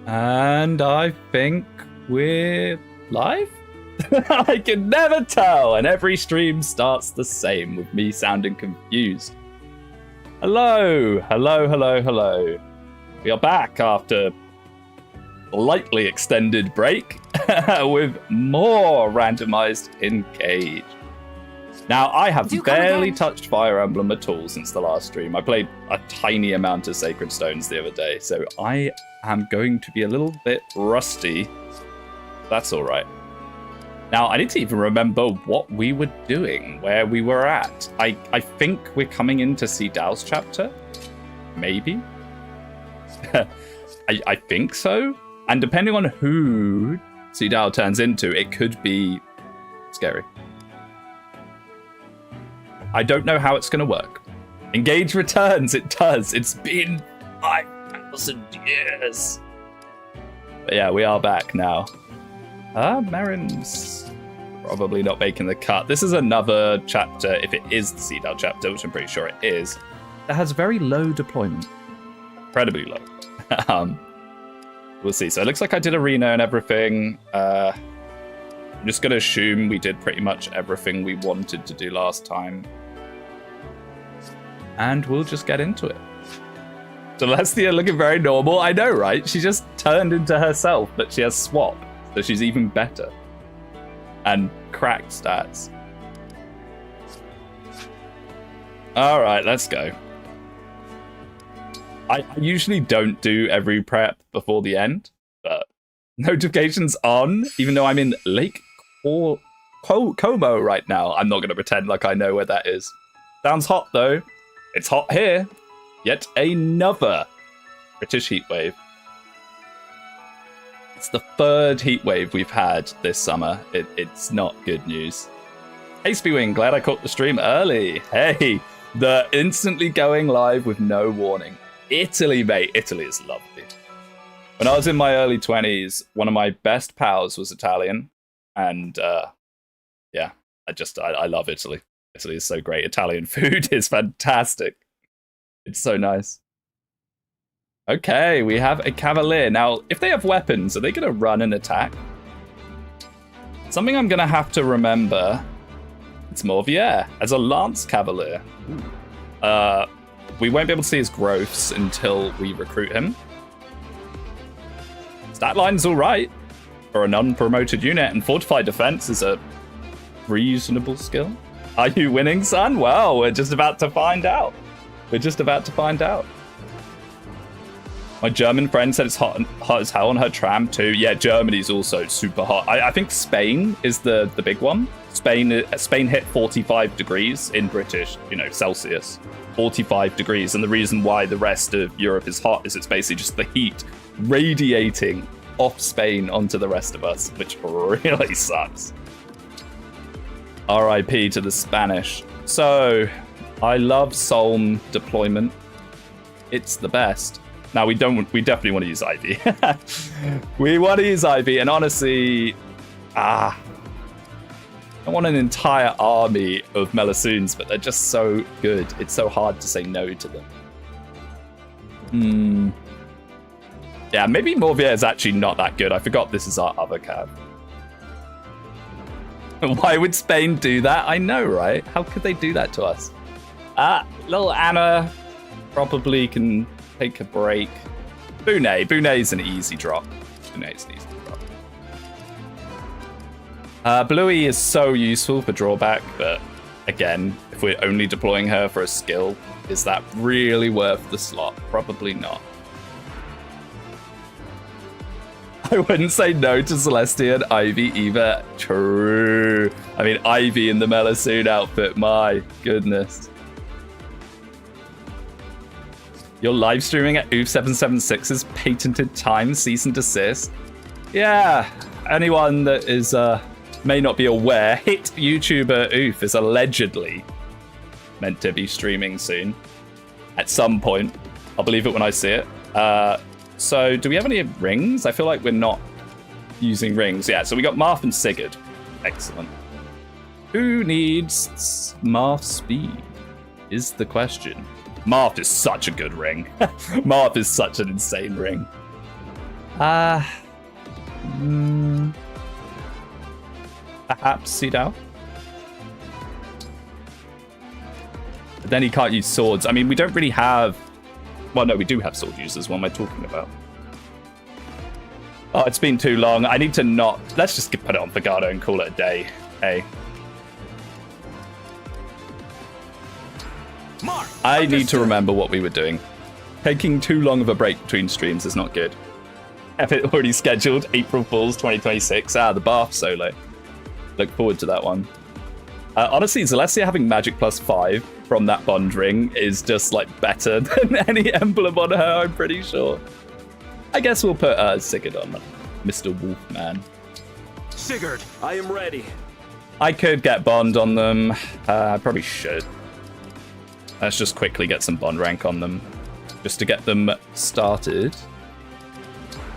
And I think we're live? I can never tell, and every stream starts the same with me sounding confused. Hello. We are back after a lightly extended break with more randomized Engage. Now, I have barely touched Fire Emblem at all since the last stream. I played a tiny amount of Sacred Stones the other day, so I am going to be a little bit rusty. That's all right. Now, I need to even remember what we were doing, where we were at. I think we're coming into Seedal's chapter. Maybe. I think so. And depending on who Seedal turns into, it could be scary. I don't know how it's going to work. Engage returns. It does. It's been 5,000 years. But yeah, we are back now. Marin's probably not making the cut. This is another chapter, if it is the Seedal chapter, which I'm pretty sure it is, that has very low deployment. Incredibly low. We'll see. So it looks like I did arena and everything. I'm just going to assume we did pretty much everything we wanted to do last time. And we'll just get into it. Celestia looking very normal. I know, right? She just turned into herself, but she has swap. So she's even better. And cracked stats. All right, let's go. I usually don't do every prep before the end, but notifications on, even though I'm in Lake Como right now. I'm not going to pretend like I know where that is. Sounds hot, though. It's hot here. Yet another British heatwave. It's the third heatwave we've had this summer. It's not good news. Hey, Speedwing, glad I caught the stream early. Hey, the instantly going live with no warning. Italy, mate. Italy is lovely. When I was in my early 20s, one of my best pals was Italian. And yeah, I love Italy. Italy is so great. Italian food is fantastic. It's so nice. Okay, we have a Cavalier. Now, if they have weapons, are they going to run and attack? Something I'm going to have to remember. It's Morvier as a Lance Cavalier. We won't be able to see his growths until we recruit him. Stat line's all right for a non-promoted unit, and Fortified Defense is a reasonable skill. Are you winning, son? Well, we're just about to find out. My German friend said it's hot as hell on her tram too. Yeah, Germany's also super hot. I think Spain is the big one. Spain hit 45 degrees in British, Celsius. 45 degrees, and the reason why the rest of Europe is hot is it's basically just the heat radiating off Spain onto the rest of us, which really sucks. RIP to the Spanish. So, I love Solm deployment. It's the best. Now, we definitely want to use Ivy. We want to use Ivy, and honestly, I want an entire army of Melusoons, but they're just so good. It's so hard to say no to them. Yeah, maybe Morvier is actually not that good. I forgot this is our other cav. Why would Spain do that? I know, right? How could they do that to us? Little Anna probably can take a break. Bunay's an easy drop. Bluey is so useful for drawback, but again, if we're only deploying her for a skill, is that really worth the slot? Probably not. I wouldn't say no to Celestia and Ivy either. True. I mean, Ivy in the Melusoon outfit, my goodness. You're live streaming at OOF776's patented time, cease and desist. Yeah, anyone that is may not be aware, hit YouTuber Oof is allegedly meant to be streaming soon. At some point. I'll believe it when I see it. So, do we have any rings? I feel like we're not using rings. Yeah, so we got Marth and Sigurd. Excellent. Who needs Marth speed is the question. Marth is such a good ring. Marth is such an insane ring. Perhaps Sidao. But then he can't use swords. I mean, we don't really have... Well, no, we do have sword users. What am I talking about? Oh, it's been too long. I need to not... Let's just put it on Fagado and call it a day. Hey. I need to remember what we were doing. Taking too long of a break between streams is not good. Have it already scheduled. April Fools 2026. The Bath solo. Look forward to that one. Honestly, Celestia having Magic +5 from that Bond ring is just like better than any emblem on her, I'm pretty sure. I guess we'll put Sigurd on Mr. Wolfman. Sigurd, I am ready. I could get Bond on them. I probably should. Let's just quickly get some Bond rank on them. Just to get them started.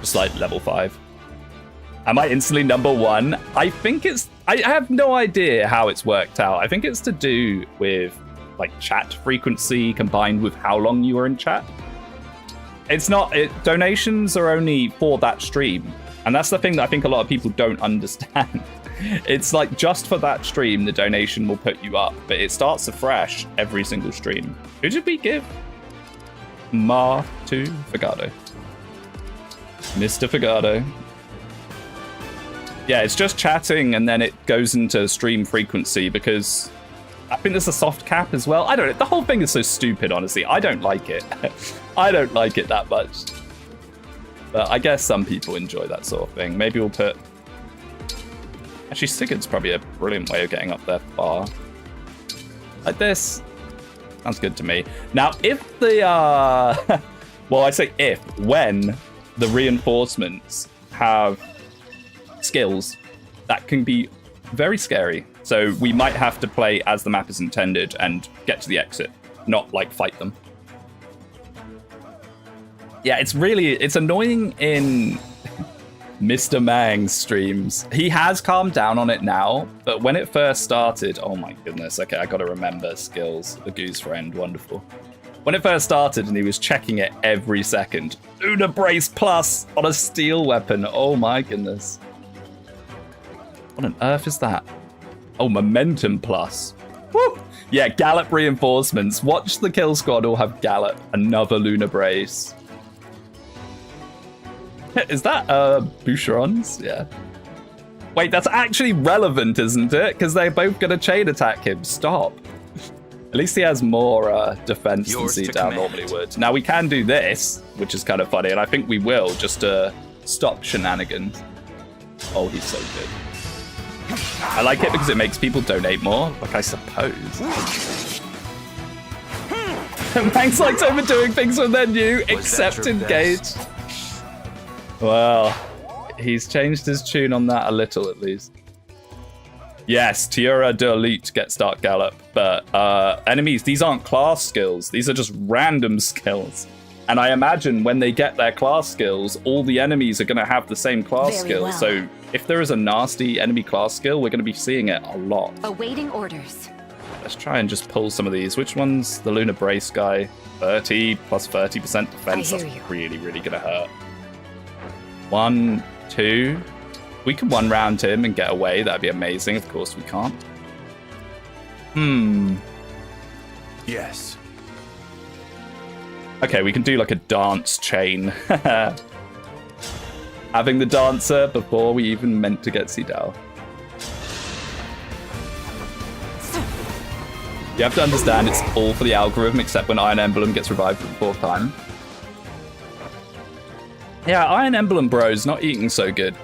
Just like level 5. Am I instantly number 1? I think it's... I have no idea how it's worked out. I think it's to do with like chat frequency combined with how long you were in chat. It's not... donations are only for that stream. And that's the thing that I think a lot of people don't understand. It's like just for that stream, the donation will put you up. But it starts afresh every single stream. Who did we give? Ma to Fagado. Mr. Fagado. Yeah, it's just chatting and then it goes into stream frequency because I think there's a soft cap as well. I don't know. The whole thing is so stupid, honestly. I don't like it. I don't like it that much. But I guess some people enjoy that sort of thing. Maybe we'll put... Actually, Sigurd's probably a brilliant way of getting up there far. Like this. Sounds good to me. Now, if the... well, I say if. When the reinforcements have skills, that can be very scary. So we might have to play as the map is intended and get to the exit, not like fight them. Yeah, it's annoying in Mr. Mang's streams. He has calmed down on it now, but when it first started, oh my goodness. Okay, I gotta remember skills. The goose friend, wonderful. When it first started and he was checking it every second. Una Brace Plus on a steel weapon. Oh my goodness. What on earth is that? Oh, Momentum Plus. Woo! Yeah, Gallop reinforcements. Watch the kill squad all have Gallop. Another Lunar Brace. Is that Boucherons? Yeah. Wait, that's actually relevant, isn't it? Because they're both going to chain attack him. Stop. At least he has more defense than Seadown normally would. Now, we can do this, which is kind of funny, and I think we will, just to stop shenanigans. Oh, he's so good. I like it because it makes people donate more, like I suppose. Thanks likes overdoing things when they're new, except Engage. Well, he's changed his tune on that a little at least. Yes, Tierra de Elite gets Dark Gallop, but enemies, these aren't class skills. These are just random skills. And I imagine when they get their class skills, all the enemies are going to have the same class skill. Well. So if there is a nasty enemy class skill, we're going to be seeing it a lot. Awaiting orders. Let's try and just pull some of these. Which one's the Lunar Brace guy? 30 plus 30% defense. That's really, really going to hurt. 1, 2. We can one round him and get away. That'd be amazing. Of course we can't. Yes. Okay, we can do like a dance chain. Having the dancer before we even meant to get Seedao. You have to understand it's all for the algorithm except when Iron Emblem gets revived for the 4th time. Yeah, Iron Emblem Bro's not eating so good.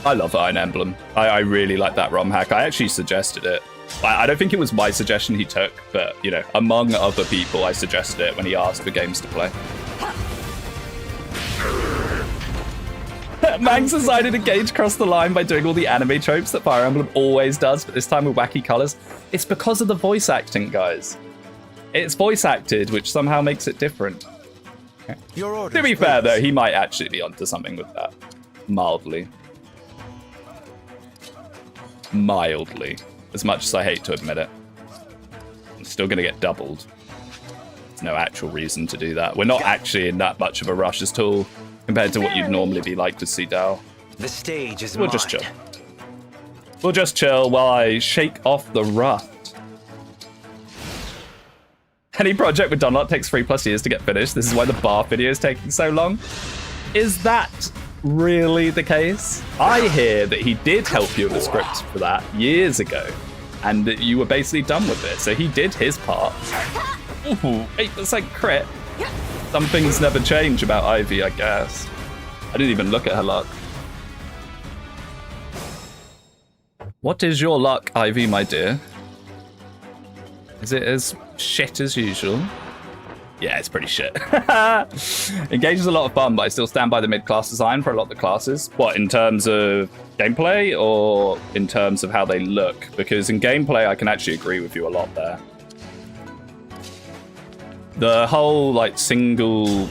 I love Iron Emblem. I really like that ROM hack. I actually suggested it. I don't think it was my suggestion he took, but, you know, among other people, I suggested it when he asked for games to play. Mangs decided to Engage cross the line by doing all the anime tropes that Fire Emblem always does, but this time with wacky colors. It's because of the voice acting, guys. It's voice acted, which somehow makes it different. Okay. To be fair, though, he might actually be onto something with that. Mildly. Mildly. As much as I hate to admit it. I'm still going to get doubled. There's no actual reason to do that. We're not actually in that much of a rush at all compared to what you'd normally be like with Seedao. The stage is We'll mine. just chill. We'll just chill while I shake off the rust. Any project with Dunlop takes 3+ years to get finished. This is why the bar video is taking so long. Is that really the case? I hear that he did help you with the script for that years ago, and that you were basically done with it. So he did his part. Ooh, 8% crit. Some things never change about Ivy, I guess. I didn't even look at her luck. What is your luck, Ivy, my dear? Is it as shit as usual? Yeah, it's pretty shit. Engage is a lot of fun, but I still stand by the mid-class design for a lot of the classes. What, in terms of gameplay or in terms of how they look? Because in gameplay, I can actually agree with you a lot there. The whole, like, single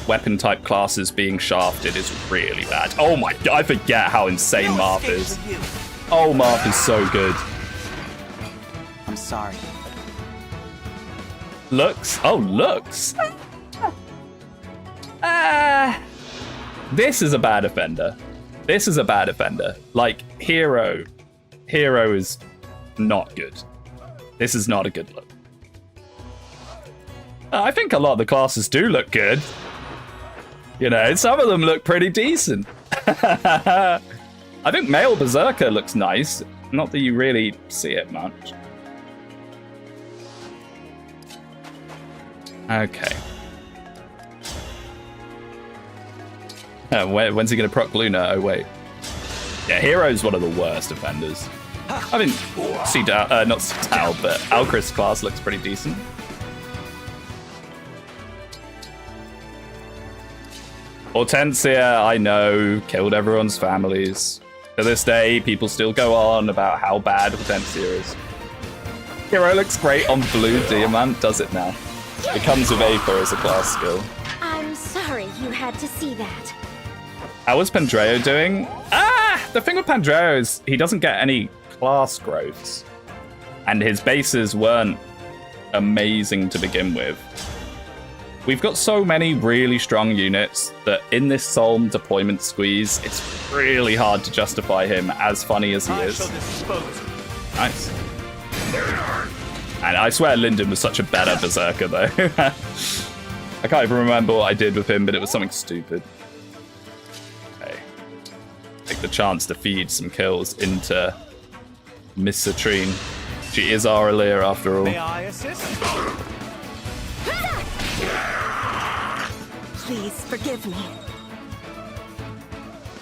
weapon type classes being shafted is really bad. Oh my god, I forget how insane Marth is. Oh, Marth is so good. I'm sorry. Looks? Oh, looks. This is a bad offender. This is a bad offender. Like, Hero. Hero is not good. This is not a good look. I think a lot of the classes do look good. You know, some of them look pretty decent. I think Male Berserker looks nice. Not that you really see it much. Okay. When's he going to proc Luna? Oh, wait. Yeah, Hero's one of the worst offenders. I mean, not Seedao, but Alchris class looks pretty decent. Hortensia, I know, killed everyone's families. To this day, people still go on about how bad Hortensia is. Hero looks great on Blue Diamant, does it now? It comes with Aether as a class skill. I'm sorry you had to see that. How was Pandreo doing? The thing with Pandreo is he doesn't get any class growths. And his bases weren't amazing to begin with. We've got so many really strong units that in this Solm deployment squeeze, it's really hard to justify him as funny as he is. Nice. And I swear Lyndon was such a better Berserker, though. I can't even remember what I did with him, but it was something stupid. Okay. Take the chance to feed some kills into Miss Citrine. She is Aurelia, after all. May I assist? Please forgive me.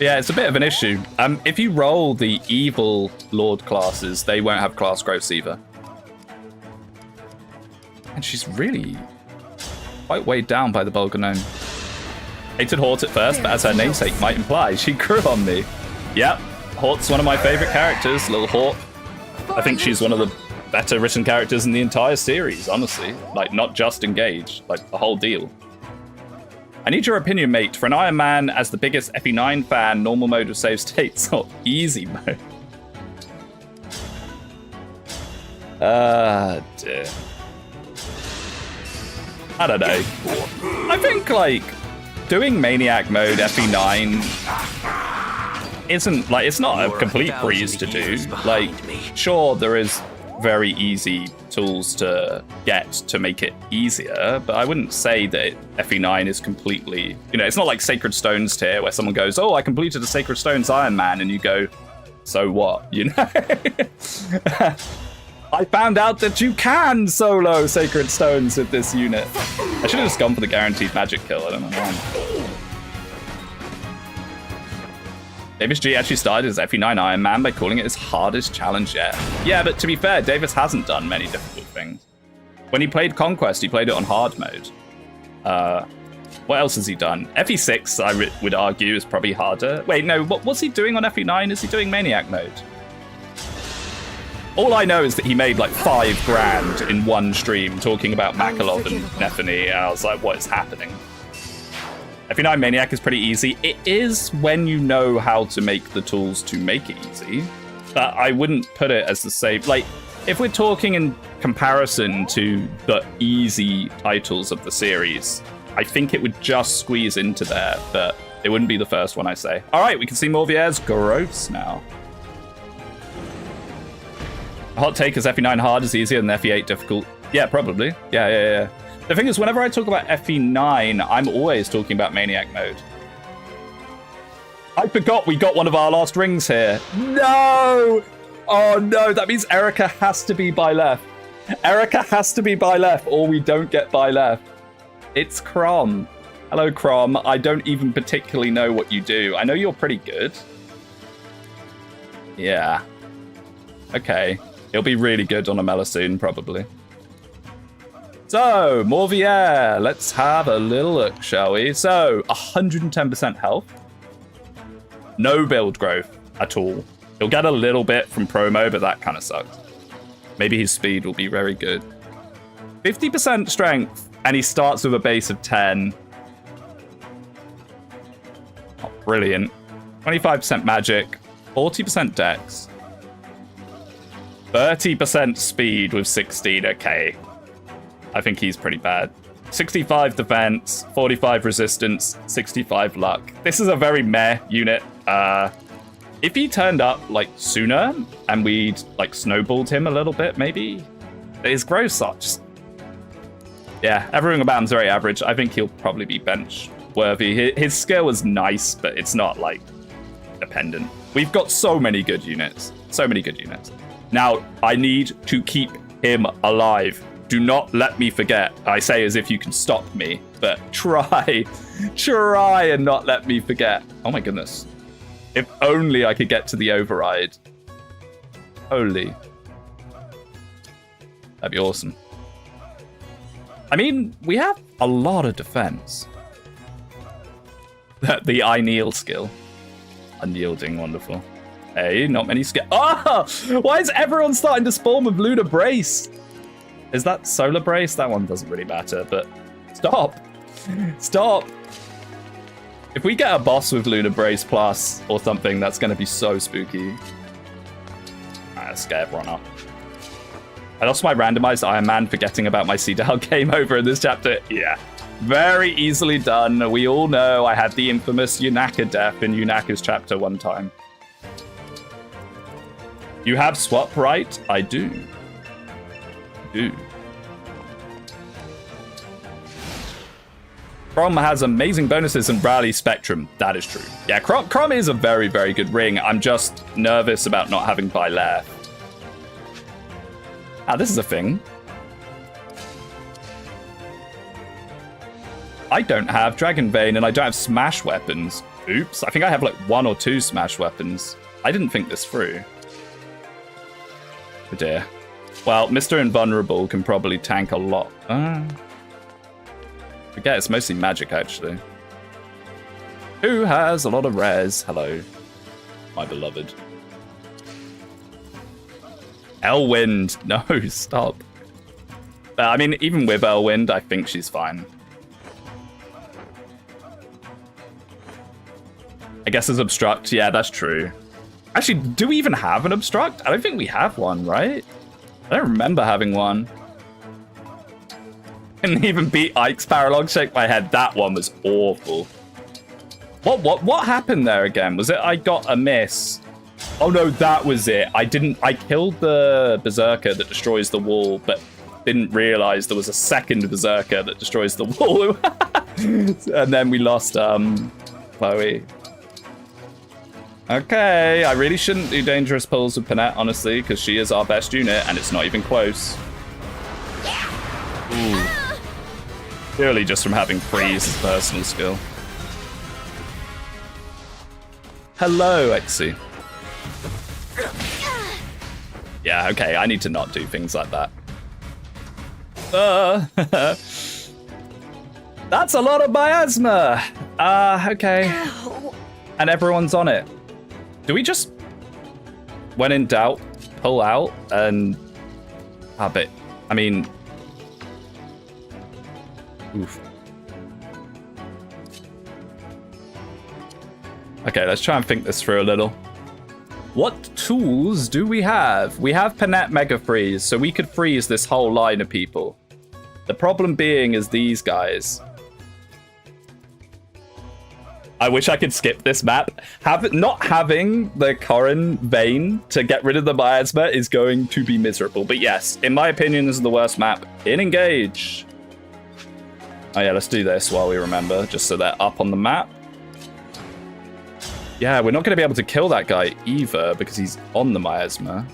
Yeah, it's a bit of an issue. If you roll the evil Lord classes, they won't have class growths either. And she's really quite weighed down by the Bulgar Gnome. Hated Hort at first, but as her namesake might imply, she grew on me. Yep, Hort's one of my favourite characters, little Hort. I think she's one of the better written characters in the entire series, honestly. Like, not just Engage, like the whole deal. I need your opinion, mate. For an Iron Man, as the biggest FE9 fan, normal mode with save states or easy mode? Dear. I don't know. I think, like, doing Maniac mode FE9 isn't, like, it's not a complete breeze to do. Like, sure, there is very easy tools to get to make it easier, but I wouldn't say that FE9 is completely, you know, it's not like Sacred Stones tier where someone goes, oh, I completed a Sacred Stones Iron Man, and you go, so what, you know? I found out that you can solo Sacred Stones with this unit. I should have just gone for the guaranteed magic kill, I don't know why. Davis G actually started his FE9 Iron Man by calling it his hardest challenge yet. Yeah, but to be fair, Davis hasn't done many difficult things. When he played Conquest, he played it on hard mode. What else has he done? FE6, I would argue, is probably harder. Wait, no, what was he doing on FE9? Is he doing Maniac mode? All I know is that he made like $5 grand in one stream talking about Makalov and Nephany, and I was like, what is happening? FE9 Maniac is pretty easy. It is when you know how to make the tools to make it easy. But I wouldn't put it as the same. Like, if we're talking in comparison to the easy titles of the series, I think it would just squeeze into there, but it wouldn't be the first one I say. All right, we can see Morvier's gross now. Hot take is FE9 hard is easier than FE8 difficult. Yeah, probably. Yeah. The thing is, whenever I talk about FE9, I'm always talking about Maniac mode. I forgot we got one of our last rings here. No! Oh no, that means Erica has to be by left. Erica has to be by left, or we don't get by left. It's Crom. Hello, Crom. I don't even particularly know what you do. I know you're pretty good. Yeah. Okay. He'll be really good on a Mela soon, probably. So, Morvier. Let's have a little look, shall we? So, 110% health. No build growth at all. He'll get a little bit from promo, but that kind of sucks. Maybe his speed will be very good. 50% strength, and he starts with a base of 10. Oh, brilliant. 25% magic, 40% dex, 30% speed with 16. Okay. I think he's pretty bad. 65 defense, 45 resistance, 65 luck. This is a very meh unit. If he turned up like sooner and we'd like snowballed him a little bit, maybe. His growth sucks. Yeah, everything about him's very average. I think he'll probably be bench worthy. His skill is nice, but it's not like dependent. We've got so many good units. So many good units. Now, I need to keep him alive. Do not let me forget. I say as if you can stop me, but try and not let me forget. Oh my goodness. If only I could get to the override. Holy. That'd be awesome. I mean, we have a lot of defense. The I kneel skill. Unyielding, wonderful. Hey, not many skill. Oh! Why is everyone starting to spawn with Lunar Brace? Is that Solar Brace? That one doesn't really matter, but stop. Stop. If we get a boss with Lunar Brace Plus or something, that's going to be so spooky. Alright, let's scare everyone up. I lost my randomized Iron Man, forgetting about my Cedal game over in this chapter. Yeah, very easily done. We all know I had the infamous Yunaka death in Yunaka's chapter one time. You have swap right? I do. Crom has amazing bonuses and Rally Spectrum. That is true. Yeah, Crom is a very, very good ring. I'm just nervous about not having by left. Ah, this is a thing. I don't have Dragon Vein and I don't have Smash Weapons. Oops, I think I have like 1 or 2 Smash Weapons. I didn't think this through. Oh dear. Well, Mr. Invulnerable can probably tank a lot. Forget it's mostly magic, actually. Who has a lot of res? Hello, my beloved. Elwind. No, stop. I mean, even with Elwind, I think she's fine. I guess as Obstruct, yeah, that's true. Actually, do we even have an Obstruct? I don't think we have one, right? I don't remember having one. Couldn't even beat Ike's Paralog. Shake my head. That one was awful. What happened there again? Was it I got a miss? Oh no, that was it. I killed the Berserker that destroys the wall, but didn't realize there was a second Berserker that destroys the wall. And then we lost Chloe. Okay, I really shouldn't do dangerous pulls with Panette, honestly, because she is our best unit, and it's not even close. Ooh. Purely just from having Freeze as personal skill. Hello, Exy. Yeah, okay, I need to not do things like that. That's a lot of miasma! Okay. Ow. And everyone's on it. Do we just, when in doubt, pull out and have it? I mean, oof. Okay, let's try and think this through a little. What tools do we have? We have Panette Mega Freeze, so we could freeze this whole line of people. The problem being is these guys. I wish I could skip this map. Not having the Corrin vein to get rid of the miasma is going to be miserable. But yes, in my opinion, this is the worst map in Engage. Oh yeah, let's do this while we remember, just so they're up on the map. Yeah, we're not going to be able to kill that guy either because he's on the miasma.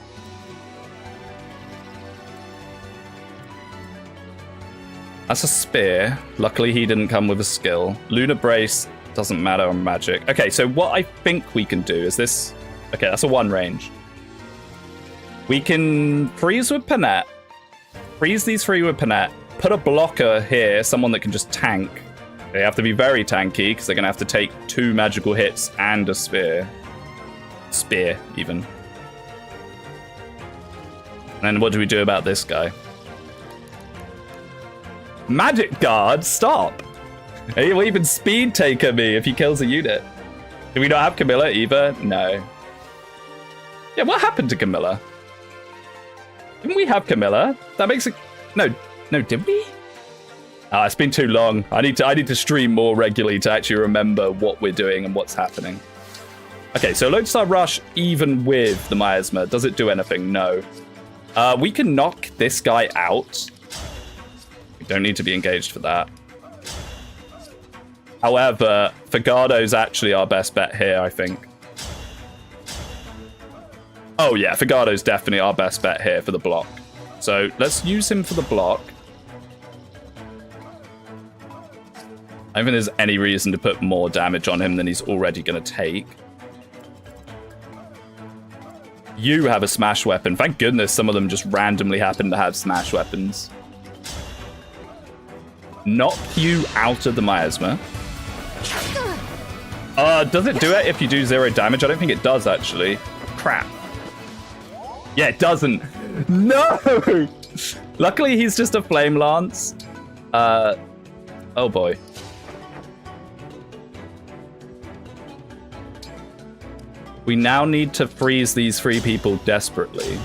That's a spear. Luckily, he didn't come with a skill. Lunar Brace doesn't matter on magic. Okay, so what I think we can do is this. Okay, that's a 1 range. We can freeze with Panette. Freeze these 3 with Panette. Put a blocker here, someone that can just tank. They have to be very tanky because they're going to have to take 2 magical hits and a spear. Spear, even. And then what do we do about this guy? Magic Guard, stop! He will even speed taker me if he kills a unit. Do we not have Camilla either? No. Yeah, what happened to Camilla? Didn't we have Camilla? That makes it... No, did we? Ah, it's been too long. I need to stream more regularly to actually remember what we're doing and what's happening. Okay, so Lodestar Rush even with the miasma. Does it do anything? No. We can knock this guy out. We don't need to be engaged for that. However, Fagado's actually our best bet here, I think. Oh yeah, Fagado's definitely our best bet here for the block. So let's use him for the block. I don't think there's any reason to put more damage on him than he's already going to take. You have a smash weapon. Thank goodness some of them just randomly happen to have smash weapons. Knock you out of the miasma. Does it do it if you do 0 damage? I don't think it does, actually. Crap. Yeah, it doesn't. No! Luckily, he's just a flame lance. Oh boy. We now need to freeze these 3 people desperately.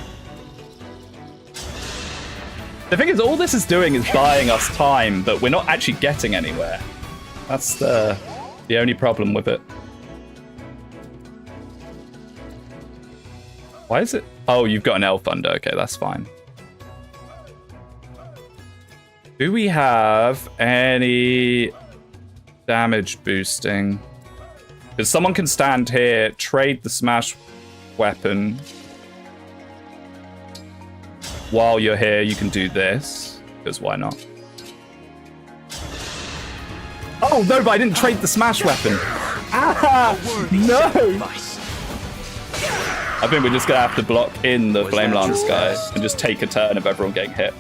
The thing is, all this is doing is buying us time, but we're not actually getting anywhere. That's the only problem with it. Why is it? Oh, you've got an elf under. Okay, that's fine. Do we have any damage boosting? Because someone can stand here, trade the smash weapon. While you're here, you can do this. Because why not? Oh, no, but I didn't trade the smash weapon. Ah, no! I think we're just going to have to block in the Flame Lance guy and just take a turn of everyone getting hit.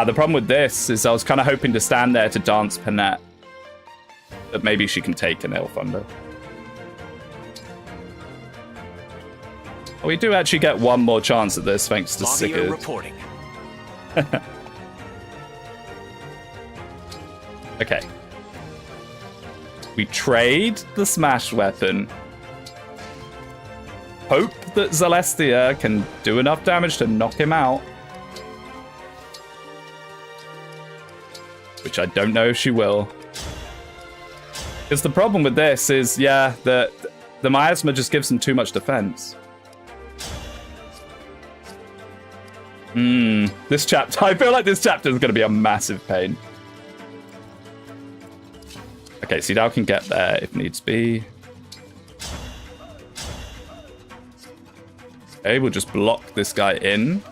The problem with this is I was kind of hoping to stand there to dance Panette. But maybe she can take an elf under. Oh, we do actually get one more chance at this thanks to Sigurd. Reporting. Okay. We trade the smash weapon. Hope that Celestia can do enough damage to knock him out. Which I don't know if she will. Because the problem with this is, yeah, the miasma just gives them too much defense. This chapter, I feel like this chapter is going to be a massive pain. Okay, Seedal can get there if needs be. Okay, we'll just block this guy in.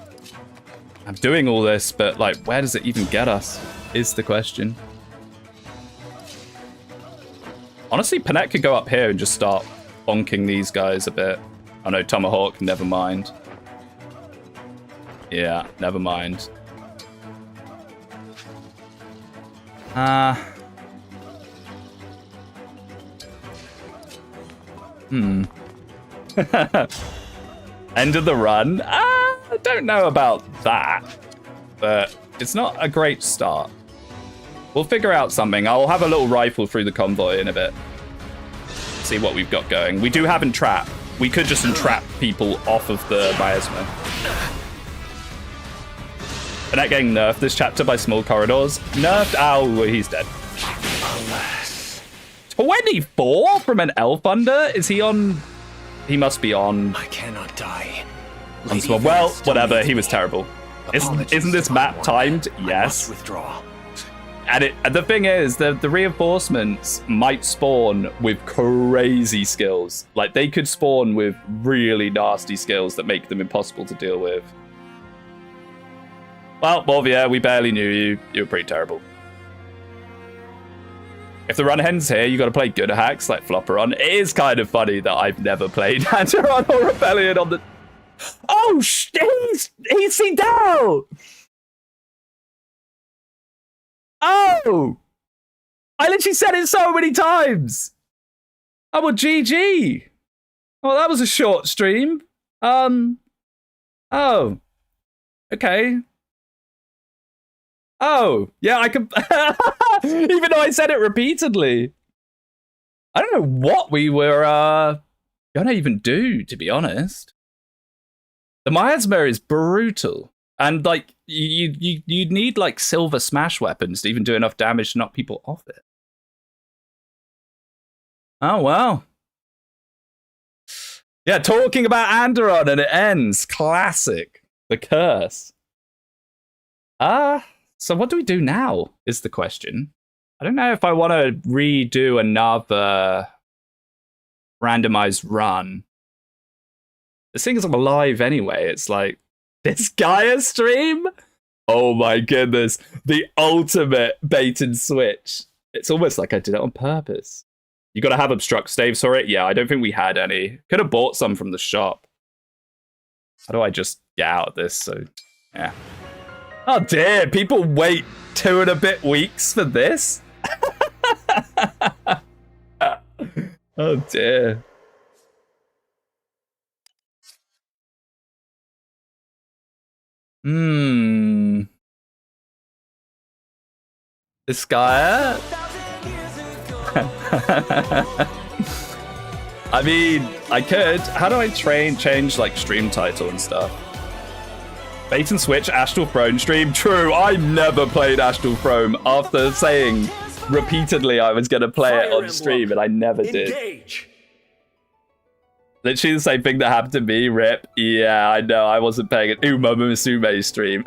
I'm doing all this, but like, where does it even get us? Is the question. Honestly, Panette could go up here and just start bonking these guys a bit. Oh no, Tomahawk, never mind. Yeah, never mind. End of the run? I don't know about that. But it's not a great start. We'll figure out something. I'll have a little rifle through the convoy in a bit. See what we've got going. We do have entrap. We could just entrap people off of the miasma. We're not getting nerfed this chapter by small corridors. Nerfed? Oh, he's dead. 24 from an elf under? Is he on? He must be on. I cannot die. Well, whatever. He was terrible. Isn't this map timed? Yes. Withdraw. And the thing is, the reinforcements might spawn with crazy skills. Like, they could spawn with really nasty skills that make them impossible to deal with. Well, Morvia, we barely knew you. You were pretty terrible. If the run hen's here, you got to play good hacks like Flopperon. It is kind of funny that I've never played Antaron or Rebellion on the... Oh, he's seen down! Oh! I literally said it so many times! Oh, well, GG! Well, that was a short stream. Oh. Okay. Oh, yeah, I can... Even though I said it repeatedly. I don't know what we were gonna even do, to be honest. The miasma is brutal. And, like, you need, like, silver smash weapons to even do enough damage to knock people off it. Oh, well. Yeah, talking about Andaron and it ends. Classic. The curse. So what do we do now, is the question. I don't know if I want to redo another randomized run. This thing is alive anyway. It's like, Disgaea stream? Oh my goodness. The ultimate bait and switch. It's almost like I did it on purpose. You got to have obstruct staves for it? Yeah, I don't think we had any. Could have bought some from the shop. How do I just get out of this? So, yeah. Oh dear, people wait 2 and a bit weeks for this? Oh dear. Disgaea? I mean, I could. How do I change like stream title and stuff? Bait and switch Astral Throne stream. True, I never played Astral Throne after saying repeatedly I was going to play it on stream, and I never did. Engage. Literally the same thing that happened to me, Rip. Yeah, I know, I wasn't paying an Uma Musume stream.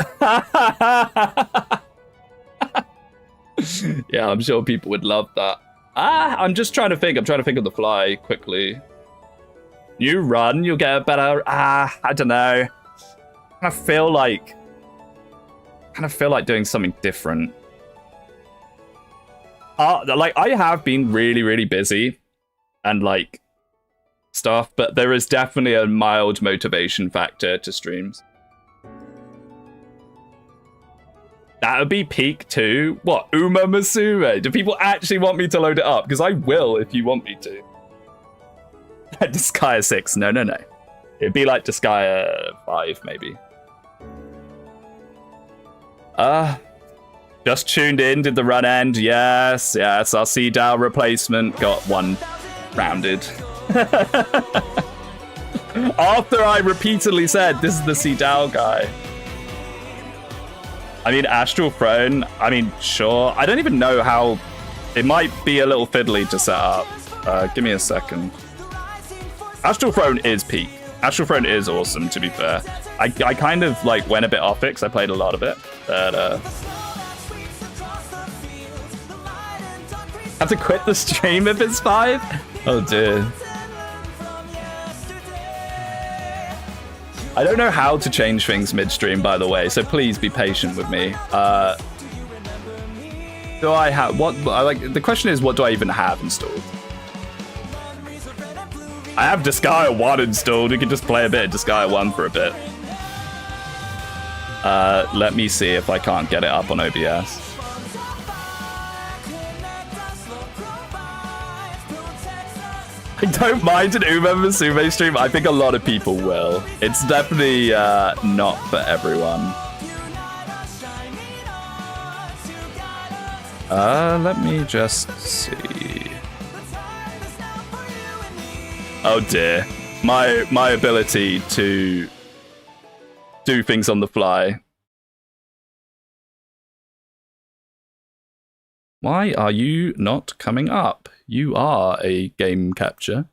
Yeah, I'm sure people would love that. I'm just trying to think. I'm trying to think on the fly quickly. You run, you'll get a better... I don't know. I feel like doing something different. Like, I have been really, really busy and like stuff, but there is definitely a mild motivation factor to streams. That would be peak 2. What? Uma Musume? Do people actually want me to load it up? Because I will if you want me to. Disgaea 6. No. It'd be like Disgaea 5, maybe. Just tuned in. Did the run end? Yes. Our C-Dow replacement got 1 rounded. After I repeatedly said, this is the C-Dow guy. I mean, Astral Throne, I mean, sure. I don't even know how... It might be a little fiddly to set up. Give me a second. Astral Throne is peak. Astral Throne is awesome, to be fair. I kind of, like, went a bit off it, because I played a lot of it. But, have to quit the stream if it's 5? Oh, dear. I don't know how to change things midstream, by the way, so please be patient with me. Do I have what? Like, the question is, what do I even have installed? I have Disgaea 1 installed. We can just play a bit of Disgaea 1 for a bit. Let me see if I can't get it up on OBS. I don't mind an Uma Musume stream. I think a lot of people will. It's definitely not for everyone. Let me just see. Oh dear. My ability to do things on the fly. Why are you not coming up? You are a game capture.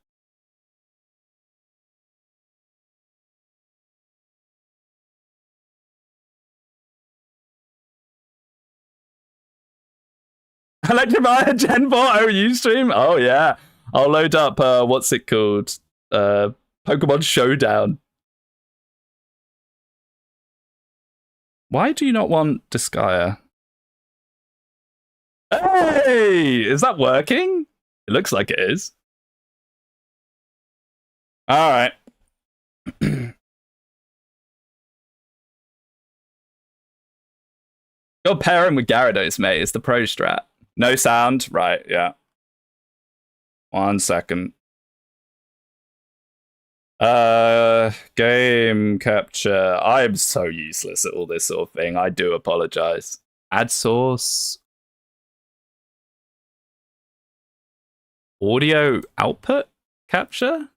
Electrify Gen 4 OU stream? Oh yeah. I'll load up, what's it called? Pokemon Showdown. Why do you not want Disgaea? Hey! Is that working? It looks like it is. Alright. You're pairing with Gyarados, mate. It's the pro strat. No sound? Right, yeah. 1 second. Game capture. I am so useless at all this sort of thing. I do apologize. Add source. Audio output capture?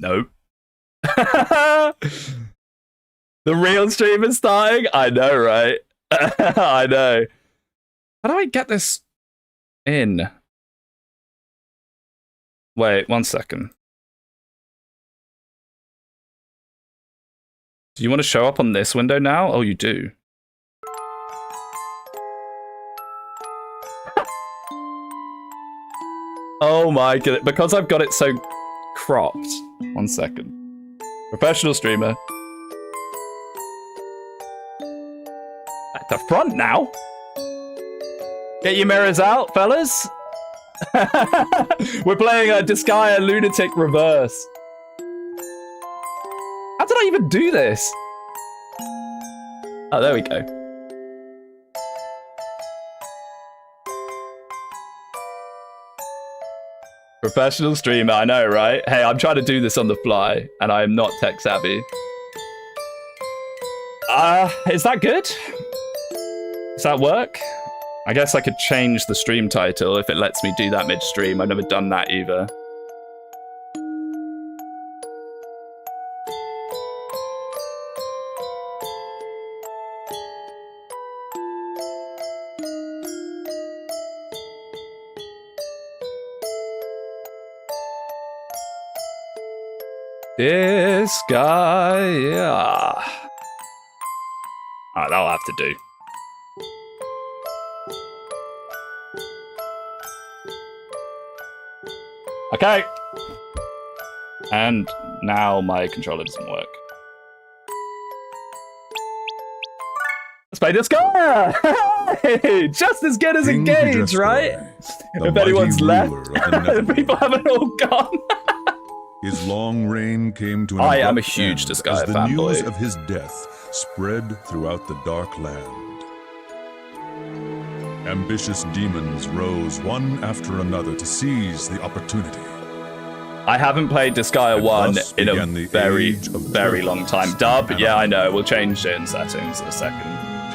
Nope. The real stream is starting? I know, right? I know. How do I get this in? Wait, 1 second. Do you want to show up on this window now? Oh, you do. Oh my god, because I've got it so cropped. 1 second. Professional streamer. At the front now? Get your mirrors out, fellas. We're playing a Disgaea Lunatic Reverse. How did I even do this? Oh, there we go. Professional streamer, I know, right? Hey, I'm trying to do this on the fly, and I am not tech savvy. Is that good? Does that work? I guess I could change the stream title if it lets me do that mid-stream. I've never done that either. Disgaea. Alright, that'll have to do. Okay. And now my controller doesn't work. Let's play Disgaea! Hey, just as good as Engage, right? If anyone's left, people haven't all gone. His long reign came to an I am a abrupt huge end Disgaea as the fanboy. news of his death spread throughout the dark land. Ambitious demons rose one after another to seize the opportunity. I haven't played Disgaea 1 thus in a began the very, age of very long time. Dub, yeah, I know. We'll change it in settings in a second.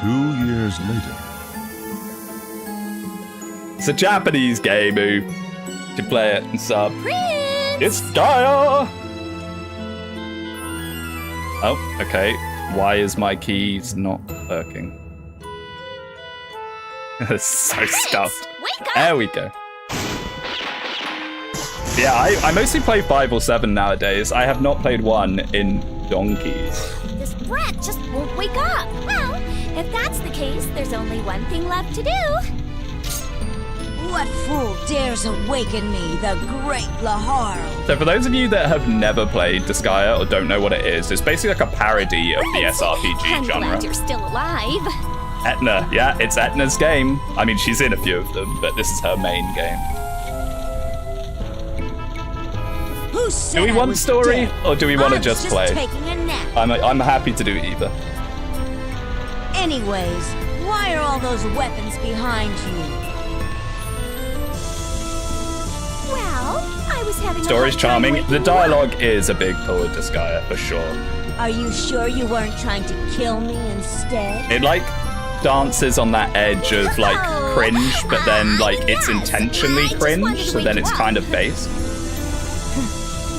2 years later, It's a Japanese game, who can play it and sub. It's Disgaea! Oh, okay. Why is my keys not working? It's so stuffed. There we go. Yeah, I mostly play 5 or 7 nowadays. I have not played 1 in donkeys. This brat just won't wake up. Well, if that's the case, there's only one thing left to do. What fool dares awaken me, the great Laharl? So for those of you that have never played Disgaea or don't know what it is, it's basically like a parody of the SRPG I'm genre. glad you're still alive. Etna, yeah, it's Etna's game. I mean, she's in a few of them, but this is her main game. Who said Do we I want was story, dead? or do we want to I was just play? Taking a nap. I'm happy to do either. Anyways, why are all those weapons behind you? Well, I was having Story's a hard time charming. waking The you dialogue is a big pull with Disgaea, for sure. Are you sure you weren't trying to kill me instead? It, like, dances on that edge of like cringe, but then like it's intentionally cringe, so then it's kind of based.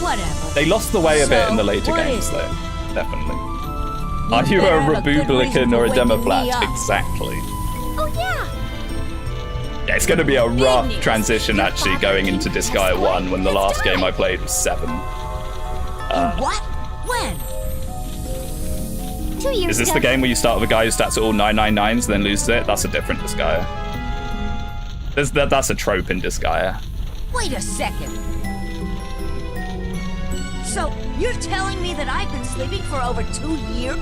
Whatever. They lost the way a bit in the later what games, is it? though. Definitely. Are you a better have a good reason Republican or a for waking me Democrat? up. Exactly. Oh, yeah. Yeah, it's going to be a rough news. transition Your actually father going came into to test Disgaea 1 when the Let's last do game it. I played was 7. What? When? 2 years Is this ago. the game where you start with a guy who stats at all 999s and then loses it? That's a different Disgaea. That's a trope in Disgaea. Wait a second. So, you're telling me that I've been sleeping for over 2 years?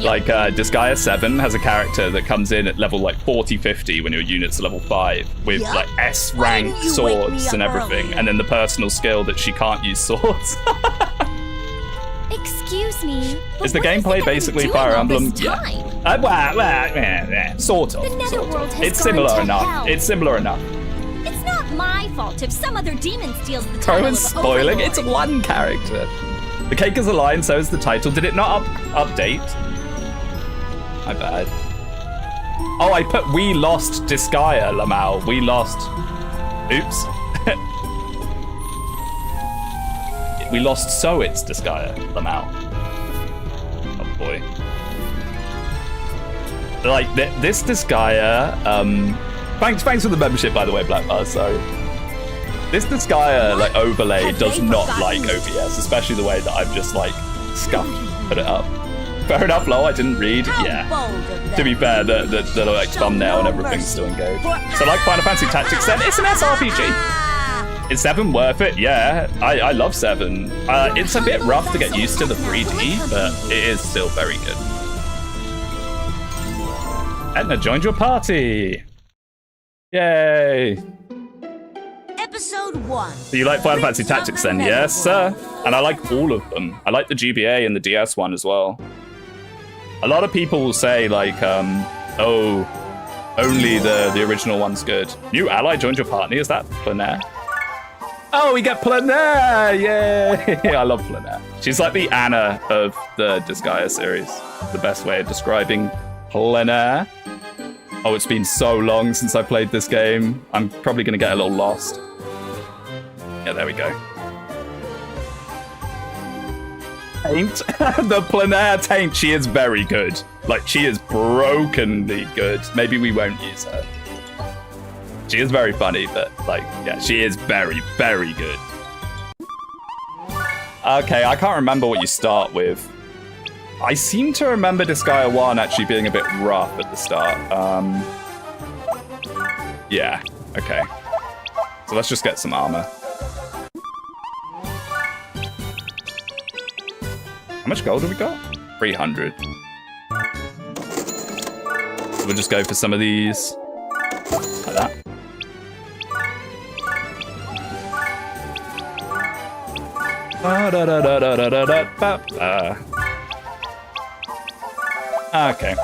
Like, Disgaea 7 has a character that comes in at level, like, 40-50 when your unit's level 5, with, Yup. like, Why S-rank didn't you wake me swords up and everything, earlier? and then the personal skill that she can't use swords. Excuse me. but Is the what has gameplay guy been basically doing Fire all Emblem? this Yeah. time? Well, sort of. The sort Netherworld of. has It's gone similar to enough. hell. It's similar enough. It's not my fault if some other demon steals the Bro title is of spoiling. It's Overlord. one character. The cake is a line, so is the title. Did it not update? My bad. Oh, I put we lost Disgaea, lmao. We lost. Oops. We lost so it's Disgaea, lmao. Oh boy. Like this Disgaea. Thanks for the membership, by the way, Black Bar. Sorry. This Disgaea like overlay Have does they not forgotten like me? OBS, especially the way that I've just like scuffed put it up. Fair enough, lol. I didn't read. How Yeah. bold of them. To be fair, the like Show thumbnail and no everything's mercy. still engaged. For- So like Final Fantasy Tactics, then it's an SRPG. Ah! Is 7 worth it? Yeah, I love 7. It's a bit rough to get used to the 3D, but it is still very good. Edna joined your party. Yay. Episode 1. So you like Final Fantasy Tactics then? Yes, sir. And I like all of them. I like the GBA and the DS one as well. A lot of people will say like, oh, only the original one's good. New ally joined your party. Is that Planaire? Oh, we get Planaire! Yay! I love Planaire. She's like the Anna of the Disgaea series. The best way of describing Planaire. Oh, it's been so long since I played this game. I'm probably going to get a little lost. Yeah, there we go. Taint. The Planaire Taint, she is very good. Like, she is brokenly good. Maybe we won't use her. She is very funny, but, like, yeah, she is very, very good. Okay, I can't remember what you start with. I seem to remember Disgaea 1 actually being a bit rough at the start. Yeah, okay. So let's just get some armor. How much gold have we got? 300. We'll just go for some of these. Like that. Okay.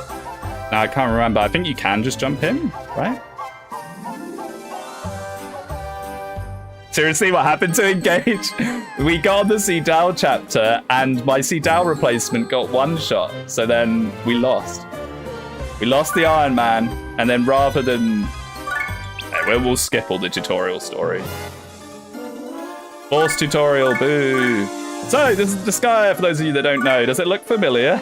Now I can't remember. I think you can just jump in, right? Seriously, what happened to Engage? We got on the Seedal chapter, and my Seedal replacement got one shot. So then we lost. We lost the Iron Man, and then rather than... We'll skip all the tutorial story. Force tutorial, boo! So, this is Disgaea, for those of you that don't know. Does it look familiar?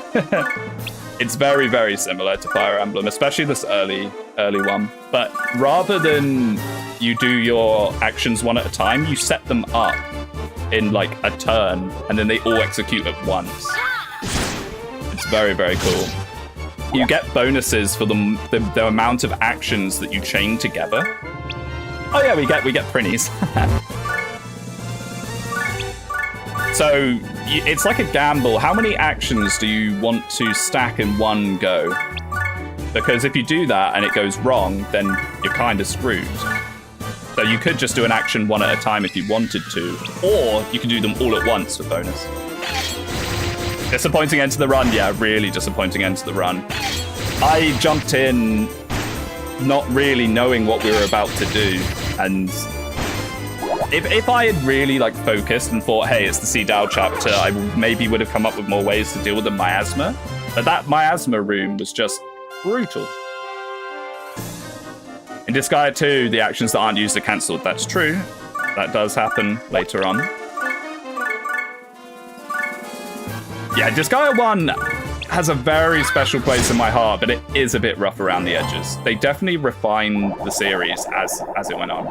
It's very, very similar to Fire Emblem, especially this early one. But rather than you do your actions one at a time, you set them up in like a turn, and then they all execute at once. It's very, very cool. You get bonuses for the amount of actions that you chain together. Oh yeah, we get printies. So it's like a gamble. How many actions do you want to stack in one go? Because if you do that and it goes wrong, then you're kind of screwed. So you could just do an action one at a time if you wanted to, or you can do them all at once for bonus. Disappointing end to the run. Yeah, really disappointing end to the run. I jumped in not really knowing what we were about to do, and if I had really like focused and thought, hey, it's the Seedal chapter, I maybe would have come up with more ways to deal with the miasma. But that miasma room was just brutal. In Disgaea 2, the actions that aren't used are cancelled. That's true. That does happen later on. Yeah, Disgaea 1 has a very special place in my heart, but it is a bit rough around the edges. They definitely refined the series as it went on.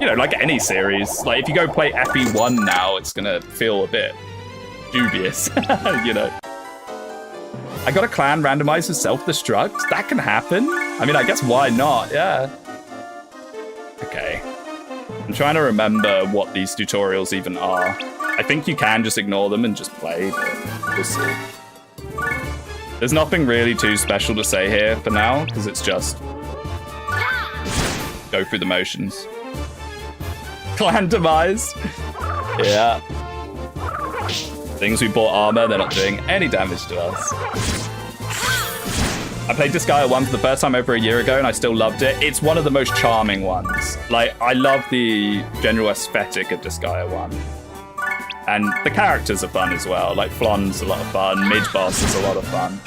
You know, like any series. Like, if you go play FE1 now, it's gonna feel a bit dubious, you know. I got a clan randomized to self-destruct? That can happen? I mean, I guess why not? Yeah. Okay. I'm trying to remember what these tutorials even are. I think you can just ignore them and just play, but we'll see. There's nothing really too special to say here for now, because it's just go through the motions. Randomise. Yeah. Things we bought armor, they're not doing any damage to us. I played Disgaea 1 for the first time over a year ago, and I still loved it. It's one of the most charming ones. Like, I love the general aesthetic of Disgaea 1. And the characters are fun as well. Like, Flon's a lot of fun, Mid-Boss is a lot of fun.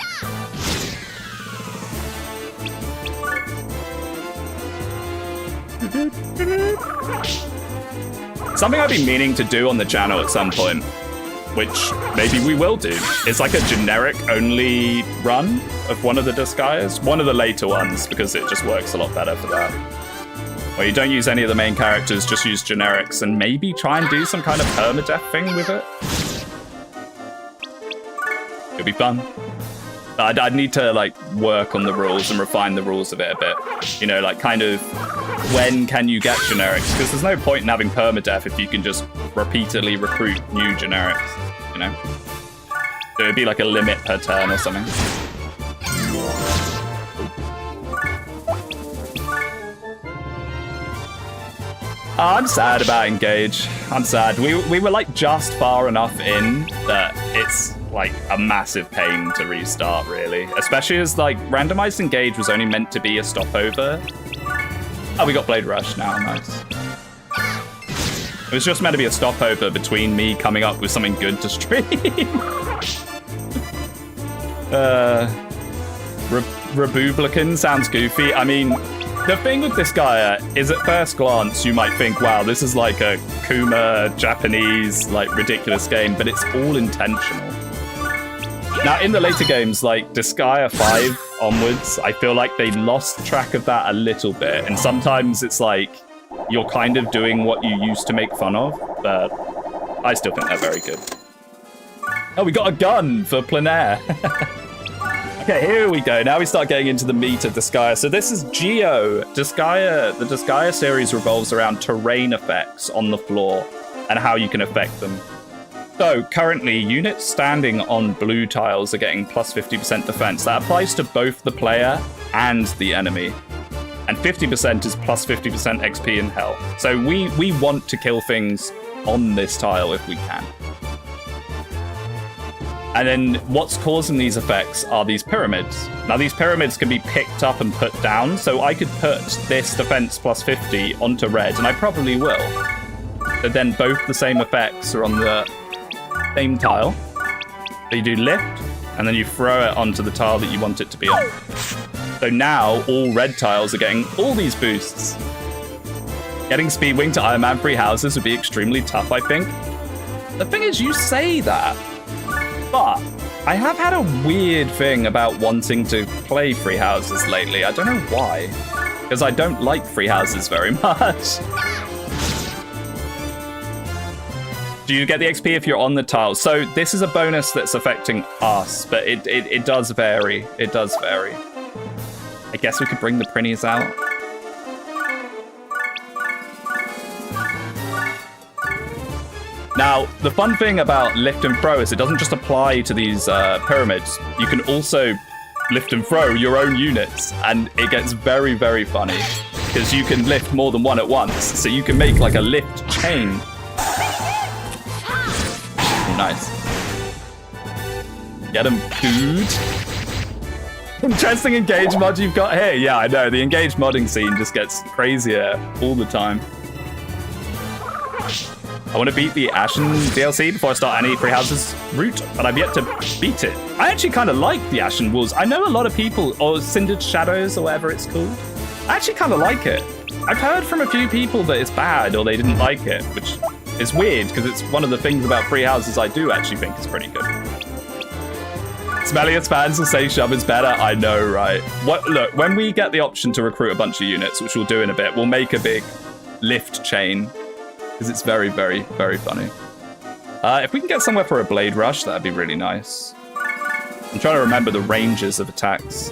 Something I've been meaning to do on the channel at some point, which maybe we will do, is like a generic only run of one of the Disgaeas. One of the later ones, because it just works a lot better for that. Where you don't use any of the main characters, just use generics, and maybe try and do some kind of permadeath thing with it. It'll be fun. I'd need to like work on the rules and refine the rules of it a bit. You know, like kind of when can you get generics? Because there's no point in having permadeath if you can just repeatedly recruit new generics, you know? So it'd be like a limit per turn or something. I'm sad about Engage. I'm sad. We were like just far enough in that it's like a massive pain to restart, really. Especially as like randomized Engage was only meant to be a stopover. Oh, we got Blade Rush now. Nice. It was just meant to be a stopover between me coming up with something good to stream. Republican sounds goofy. I mean, the thing with Disgaea is at first glance, you might think, wow, this is like a Kuma, Japanese, like ridiculous game, but it's all intentional. Now, in the later games, like Disgaea 5 onwards, I feel like they lost track of that a little bit. And sometimes it's like you're kind of doing what you used to make fun of, but I still think they're very good. Oh, we got a gun for plein air. Okay, here we go. Now we start getting into the meat of Disgaea. So this is Geo. Disgaea, the Disgaea series revolves around terrain effects on the floor and how you can affect them. So currently, units standing on blue tiles are getting plus 50% defense. That applies to both the player and the enemy. And 50% is plus 50% XP in health. So we want to kill things on this tile if we can. And then what's causing these effects are these pyramids. Now these pyramids can be picked up and put down, so I could put this defense plus 50 onto red, and I probably will. But then both the same effects are on the same tile. So you do lift, and then you throw it onto the tile that you want it to be on. So now all red tiles are getting all these boosts. Getting Speedwing to Ironman free houses would be extremely tough, I think. The thing is, you say that, but I have had a weird thing about wanting to play free houses lately. I don't know why. Because I don't like free houses very much. Do you get the XP if you're on the tile? So this is a bonus that's affecting us, but it does vary. It does vary. I guess we could bring the prinnies out. Now, the fun thing about lift and throw is it doesn't just apply to these pyramids. You can also lift and throw your own units, and it gets very, very funny because you can lift more than one at once. So you can make like a lift chain. Nice. Get him, dude. Interesting Engage mod you've got here. Yeah, I know. The Engage modding scene just gets crazier all the time. I want to beat the Ashen DLC before I start any free houses route, but I've yet to beat it. I actually kind of like the Ashen Wolves. I know a lot of people, or Cindered Shadows, or whatever it's called. I actually kind of like it. I've heard from a few people that it's bad or they didn't like it, which is weird because it's one of the things about free houses I do actually think is pretty good. Smelliest fans will say shove is better. I know, right? Look, when we get the option to recruit a bunch of units, which we'll do in a bit, we'll make a big lift chain because it's very, very, very funny. If we can get somewhere for a blade rush, that'd be really nice. I'm trying to remember the ranges of attacks.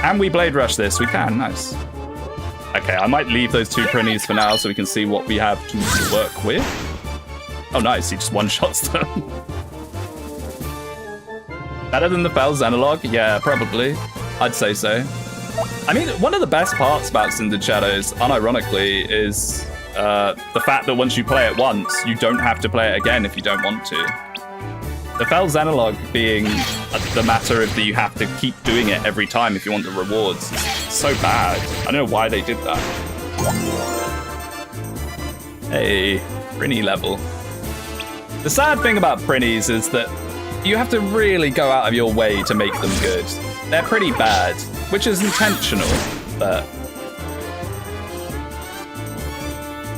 Can we blade rush this? We can, nice. Okay, I might leave those 2 prinnies for now so we can see what we have to work with. Oh, nice, he just one-shots them. Better than the Fells analog? Yeah, probably. I'd say so. I mean, one of the best parts about Cindered Shadows, unironically, is the fact that once you play it once, you don't have to play it again if you don't want to. The Fells analog being the matter of that you have to keep doing it every time if you want the rewards is so bad. I don't know why they did that. Hey, Prinny level. The sad thing about Prinnies is that you have to really go out of your way to make them good. They're pretty bad, which is intentional, but...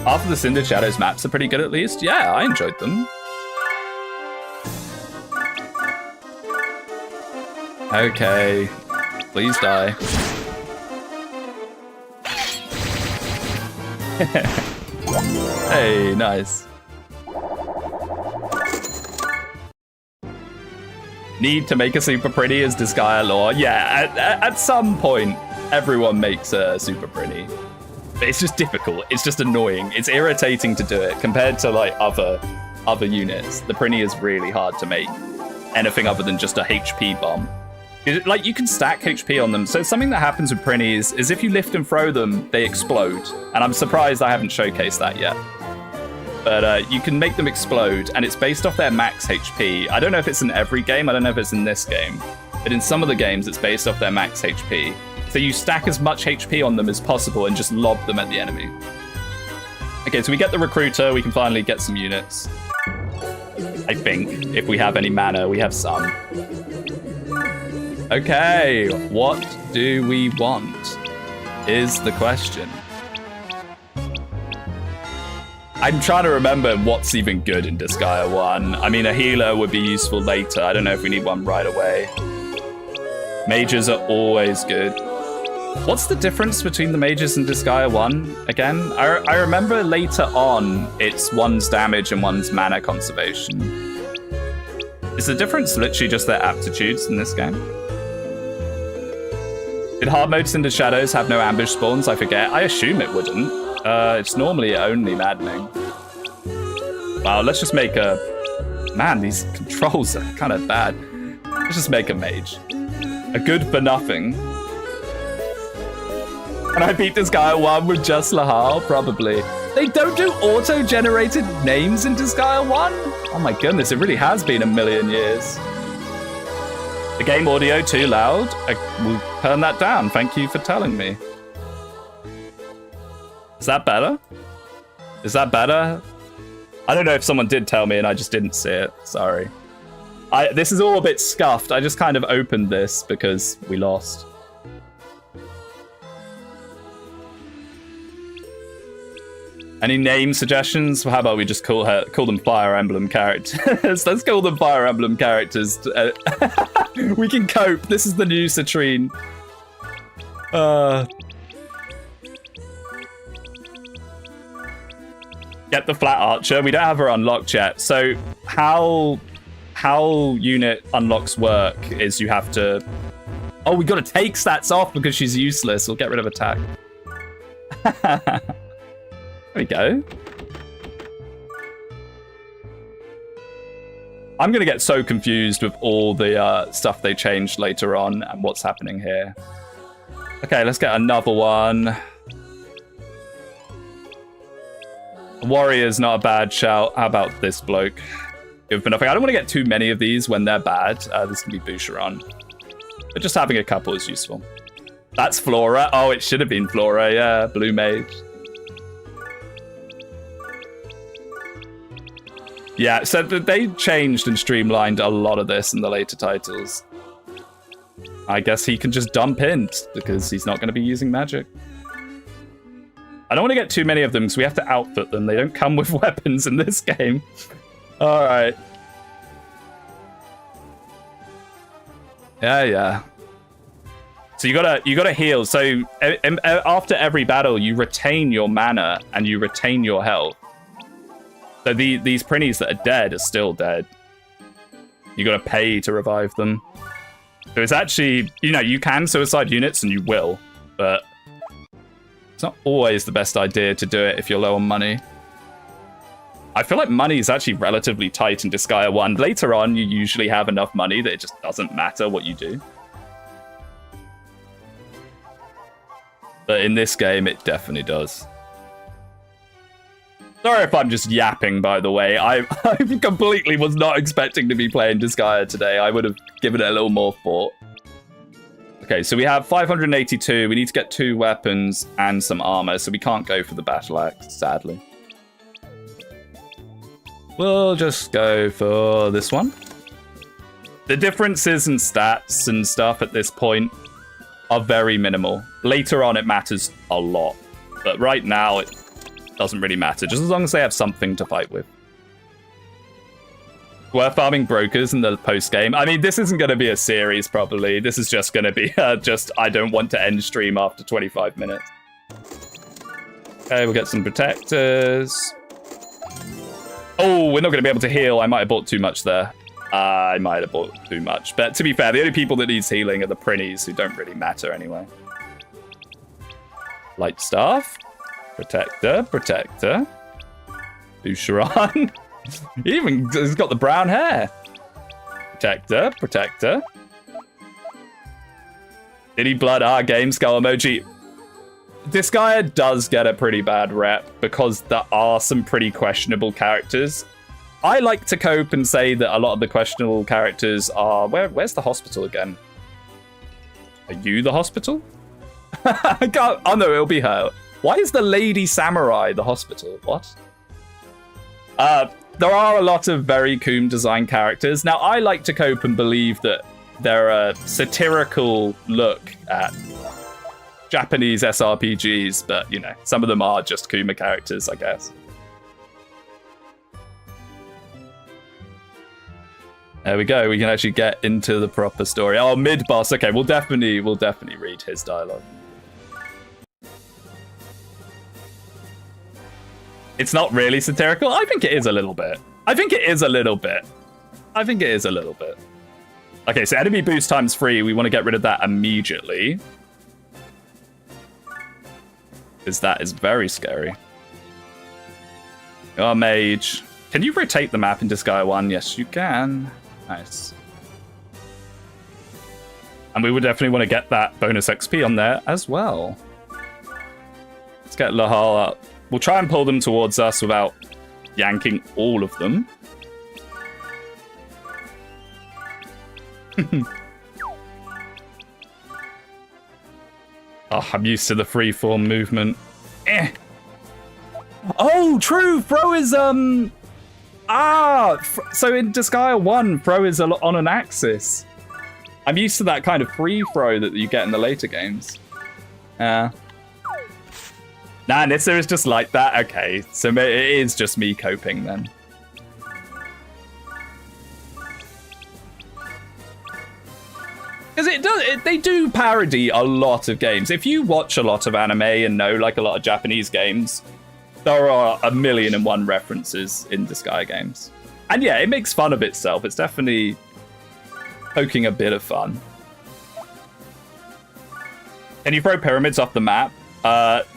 Half of the Cindered Shadows maps are pretty good at least. Yeah, I enjoyed them. Okay, please die. Hey, nice. Need to make a super pretty as Disgaea lore. Yeah, at some point, everyone makes a super pretty. But it's just difficult. It's just annoying. It's irritating to do it compared to like other units. The Prinny is really hard to make anything other than just a HP bomb. Like, you can stack HP on them. So something that happens with Prinnies is if you lift and throw them, they explode. And I'm surprised I haven't showcased that yet. But you can make them explode, and it's based off their max HP. I don't know if it's in every game. I don't know if it's in this game. But in some of the games, it's based off their max HP. So you stack as much HP on them as possible and just lob them at the enemy. Okay, so we get the recruiter. We can finally get some units. I think. If we have any mana, we have some. Okay, what do we want is the question. I'm trying to remember what's even good in Disgaea 1. I mean, a healer would be useful later. I don't know if we need one right away. Mages are always good. What's the difference between the mages and Disgaea 1 again? I remember later on, it's one's damage and one's mana conservation. Is the difference literally just their aptitudes in this game? Did hard mode Cindered Shadows have no ambush spawns? I forget. I assume it wouldn't. It's normally only maddening. Wow, let's just make a... Man, these controls are kind of bad. Let's just make a mage. A good for nothing. Can I beat Disgaea 1 with just Lahal? Probably. They don't do auto-generated names in Disgaea 1? Oh my goodness, it really has been a million years. The game audio too loud? I will turn that down. Thank you for telling me. Is that better? Is that better? I don't know if someone did tell me and I just didn't see it. Sorry. This is all a bit scuffed. I just kind of opened this because we lost. Any name suggestions? How about we just call them Fire Emblem characters? Let's call them Fire Emblem characters. We can cope. This is the new Citrine. Get the Flat Archer. We don't have her unlocked yet. So how unit unlocks work is you have to... Oh, we got to take stats off because she's useless. We'll get rid of attack. There we go. I'm going to get so confused with all the stuff they changed later on and what's happening here. Okay, let's get another one. Warrior's not a bad shout. How about this bloke? Good for nothing. I don't want to get too many of these when they're bad. This can be Boucheron. But just having a couple is useful. That's Flora. Oh, it should have been Flora. Yeah, Blue Mage. Yeah, so they changed and streamlined a lot of this in the later titles. I guess he can just dump int because he's not going to be using magic. I don't want to get too many of them because we have to outfit them. They don't come with weapons in this game. All right. Yeah. So you gotta heal. So after every battle, you retain your mana and you retain your health. So these prinnies that are dead are still dead. You gotta pay to revive them. So it's actually, you can suicide units and you will, but it's not always the best idea to do it if you're low on money. I feel like money is actually relatively tight in Disgaea 1. Later on, you usually have enough money that it just doesn't matter what you do. But in this game, it definitely does. Sorry if I'm just yapping, by the way. I completely was not expecting to be playing Disgaea today. I would have given it a little more thought. Okay, so we have 582. We need to get 2 weapons and some armor, so we can't go for the battle axe, sadly. We'll just go for this one. The differences in stats and stuff at this point are very minimal. Later on, it matters a lot. But right now, it doesn't really matter, just as long as they have something to fight with. We're farming brokers in the post-game. I mean, this isn't going to be a series, probably. This is just going to be just, I don't want to end stream after 25 minutes. Okay, we'll get some protectors. Oh, we're not going to be able to heal. I might have bought too much there. I might have bought too much. But to be fair, the only people that needs healing are the prinnies, who don't really matter anyway. Light staff. Protector. Boucheron. Even he's got the brown hair. Protector. Did he blood our game skull emoji? Disgaea does get a pretty bad rep because there are some pretty questionable characters. I like to cope and say that a lot of the questionable characters are... Where's the hospital again? Are you the hospital? I can't... Oh no, it'll be her. Why is the lady samurai the hospital? What? There are a lot of very cool design characters. Now, I like to cope and believe that they're a satirical look at Japanese SRPGs, but, some of them are just Kuma characters, I guess. There we go. We can actually get into the proper story. Oh, mid-boss. Okay, we'll definitely read his dialogue. It's not really satirical. I think it is a little bit. Okay, so enemy boost times 3. We want to get rid of that immediately. Because that is very scary. Oh, mage. Can you rotate the map in Disgaea 1? Yes, you can. Nice. And we would definitely want to get that bonus XP on there as well. Let's get Lahal up. We'll try and pull them towards us without yanking all of them. Oh, I'm used to the freeform movement. Oh, true! Throw is, so in Disgaea 1, throw is on an axis. I'm used to that kind of free throw that you get in the later games. Yeah. Nah, Nissa is just like that. Okay, so it is just me coping then. Because they do parody a lot of games. If you watch a lot of anime and know like a lot of Japanese games, there are 1,000,001 references in Disgaea games. And yeah, it makes fun of itself. It's definitely poking a bit of fun. Can you throw pyramids off the map?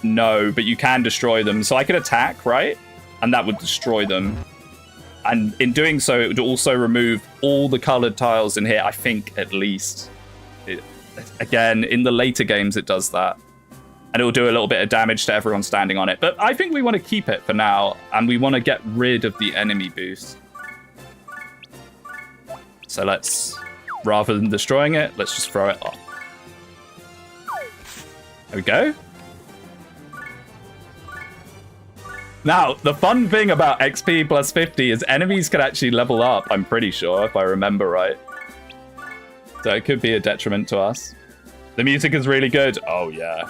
No, but you can destroy them. So I could attack, right? And that would destroy them. And in doing so, it would also remove all the colored tiles in here, I think, at least. Again, in the later games, it does that. And it will do a little bit of damage to everyone standing on it. But I think we want to keep it for now, and we want to get rid of the enemy boost. So let's, rather than destroying it, let's just throw it off. There we go. Now, the fun thing about XP plus 50 is enemies can actually level up, I'm pretty sure, if I remember right. So it could be a detriment to us. The music is really good. Oh, yeah.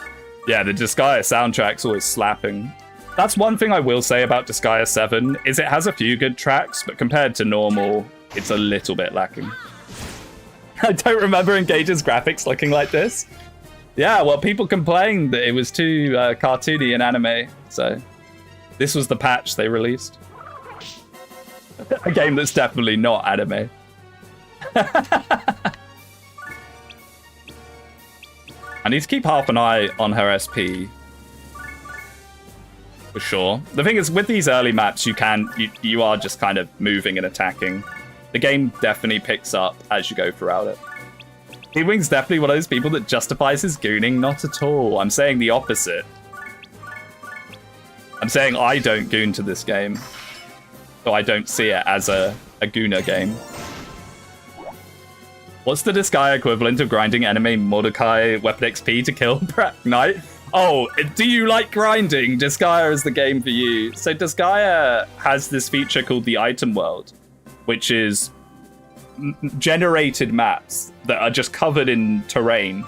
Yeah, the Disgaea soundtrack's always slapping. That's one thing I will say about Disgaea 7, is it has a few good tracks, but compared to normal, it's a little bit lacking. I don't remember Engage's graphics looking like this. Yeah, well, people complained that it was too cartoony in anime, so this was the patch they released. A game that's definitely not anime. I need to keep half an eye on her SP. For sure. The thing is, with these early maps, you are just kind of moving and attacking. The game definitely picks up as you go throughout it. Speedwing's definitely one of those people that justifies his gooning. Not at all. I'm saying the opposite. I'm saying I don't goon to this game. So I don't see it as a gooner game. What's the Disgaea equivalent of grinding enemy Mordecai weapon XP to kill Black Knight? Oh, do you like grinding? Disgaea is the game for you. So Disgaea has this feature called the item world, which is generated maps that are just covered in terrain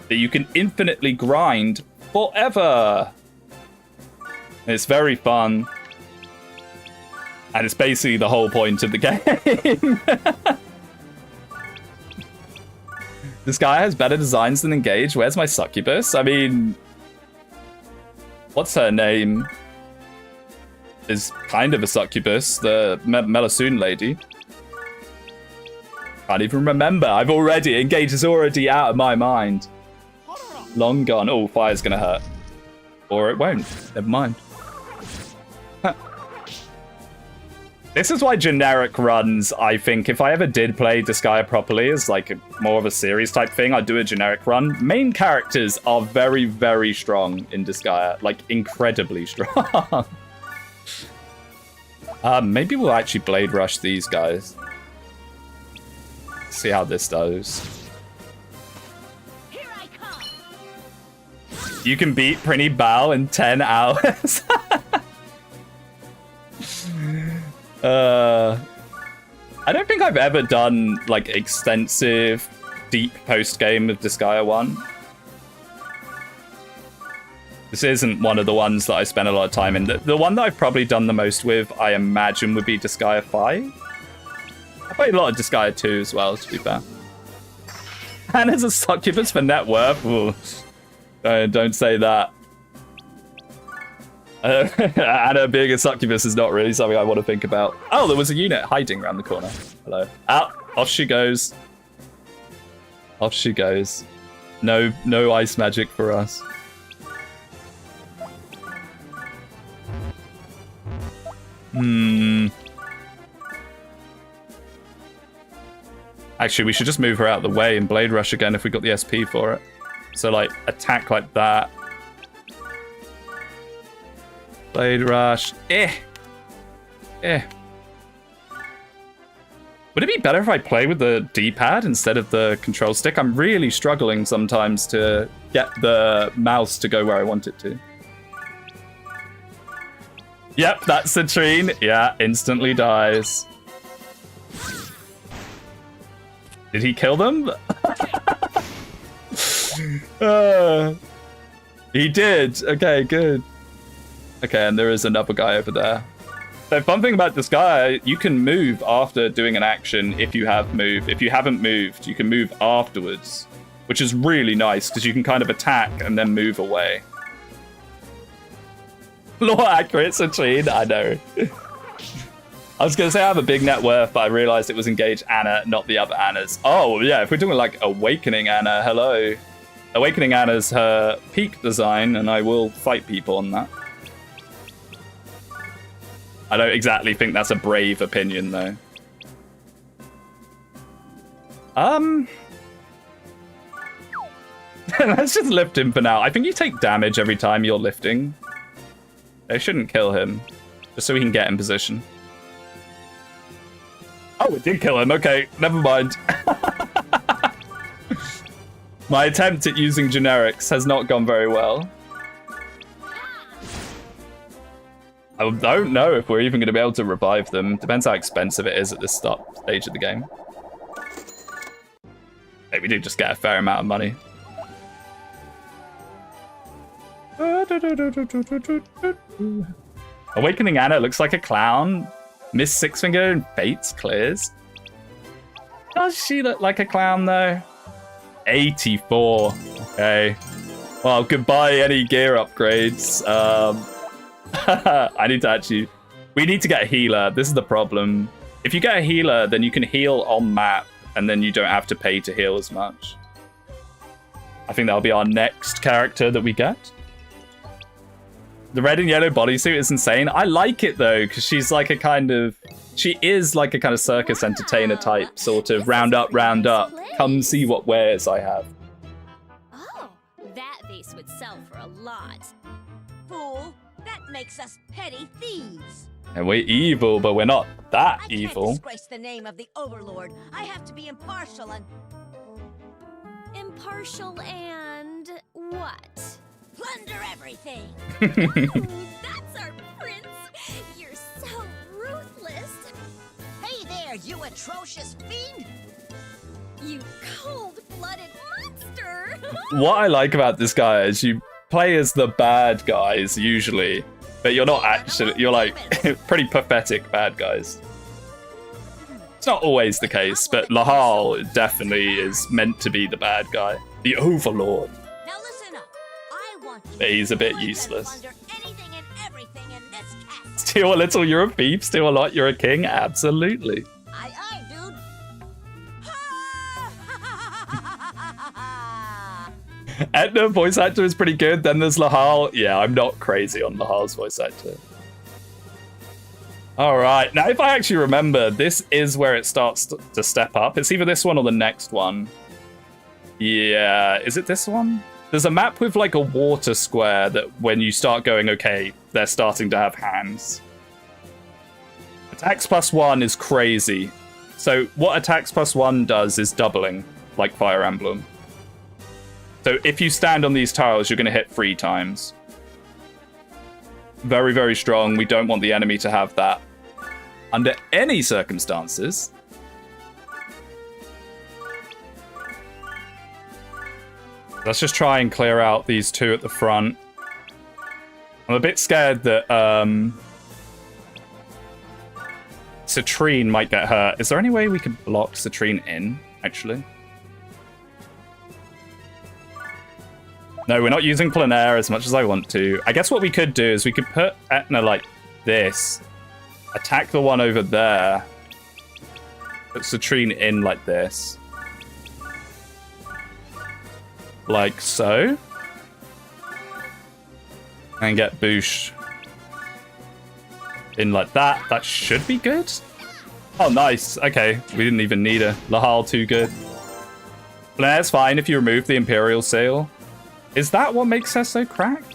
that you can infinitely grind forever. It's very fun. And it's basically the whole point of the game. This guy has better designs than Engage. Where's my succubus? I mean, what's her name? Is kind of a succubus, the Melasoon lady. Can't even remember. Engage is already out of my mind. Long gone. Oh, fire's gonna hurt. Or it won't. Never mind. This is why generic runs, I think, if I ever did play Disgaea properly as like more of a series type thing, I'd do a generic run. Main characters are very, very strong in Disgaea, like incredibly strong. Maybe we'll actually Blade Rush these guys. See how this does. Here I come. You can beat Prinny Bao in 10 hours. I don't think I've ever done like extensive, deep post-game of Disgaea 1. This isn't one of the ones that I spent a lot of time in. The one that I've probably done the most with, I imagine, would be Disgaea 5. I played a lot of Disgaea 2 as well, to be fair. And as a succubus for net worth, ooh, don't say that. Anna being a succubus is not really something I want to think about. Oh, there was a unit hiding around the corner. Hello. Out. Off she goes. Off she goes. No ice magic for us. Actually, we should just move her out of the way and Blade Rush again if we got the SP for it. So, like, attack like that. Blade Rush. Would it be better if I play with the D-pad instead of the control stick? I'm really struggling sometimes to get the mouse to go where I want it to. Yep, that's Citrine. Yeah, instantly dies. Did he kill them? He did. Okay, good. Okay, and there is another guy over there. The fun thing about this guy, you can move after doing an action if you have moved. If you haven't moved, you can move afterwards, which is really nice because you can kind of attack and then move away. Law accurate, Citrine. I know. I was going to say I have a big net worth, but I realized it was Engage Anna, not the other Annas. Oh, yeah, if we're doing like Awakening Anna, hello. Awakening Anna's her peak design, and I will fight people on that. I don't exactly think that's a brave opinion, though. Let's just lift him for now. I think you take damage every time you're lifting. I shouldn't kill him, just so we can get in position. Oh, it did kill him. Okay, never mind. My attempt at using generics has not gone very well. I don't know if we're even going to be able to revive them. Depends how expensive it is at this stage of the game. Hey, we did just get a fair amount of money. Awakening Anna looks like a clown. Miss Sixfinger and Fates clears. Does she look like a clown though? 84. Okay. Well, goodbye any gear upgrades. I need to actually... We need to get a healer. This is the problem. If you get a healer, then you can heal on map, and then you don't have to pay to heal as much. I think that'll be our next character that we get. The red and yellow bodysuit is insane. I like it though, because she's like a kind of... She is like a kind of circus entertainer type, sort of round up, come see what wares I have. Oh, that vase would sell for a lot. Fool, that makes us petty thieves. And we're evil, but we're not that I evil. can't disgrace the name of the Overlord. I have to be impartial and... Impartial and what? plunder everything. Ooh, that's our prince. You're so ruthless. Hey there, you atrocious fiend. You cold-blooded monster. What I like about this guy is you play as the bad guys usually, but you're not actually, you're like pretty pathetic bad guys. It's not always the case, but Lahal definitely is meant to be the bad guy. The Overlord. Now listen up. I want you But he's a bit to useless. plunder anything and everything in this castle. Steal a little, you're a thief. Steal a lot, you're a king. Absolutely. Aye, dude. Etna voice actor is pretty good. Then there's Lahal. Yeah, I'm not crazy on Lahal's voice actor. All right, now if I actually remember, this is where it starts to step up. It's either this one or the next one. Yeah, is it this one? There's a map with like a water square that when you start going, okay, they're starting to have hands. Attacks +1 is crazy. So what attacks +1 does is doubling, like Fire Emblem. So if you stand on these tiles, you're going to hit 3 times. Very, very strong. We don't want the enemy to have that under any circumstances. Let's just try and clear out these 2 at the front. I'm a bit scared that Citrine might get hurt. Is there any way we could block Citrine in, actually? No, we're not using plein air as much as I want to. I guess what we could do is we could put Etna like this. Attack the one over there. Put Citrine in like this. Like so. And get Boosh in like that. That should be good. Oh, nice. Okay, we didn't even need a Lahal, too good. Plein air's fine if you remove the Imperial Seal. Is that what makes her so cracked?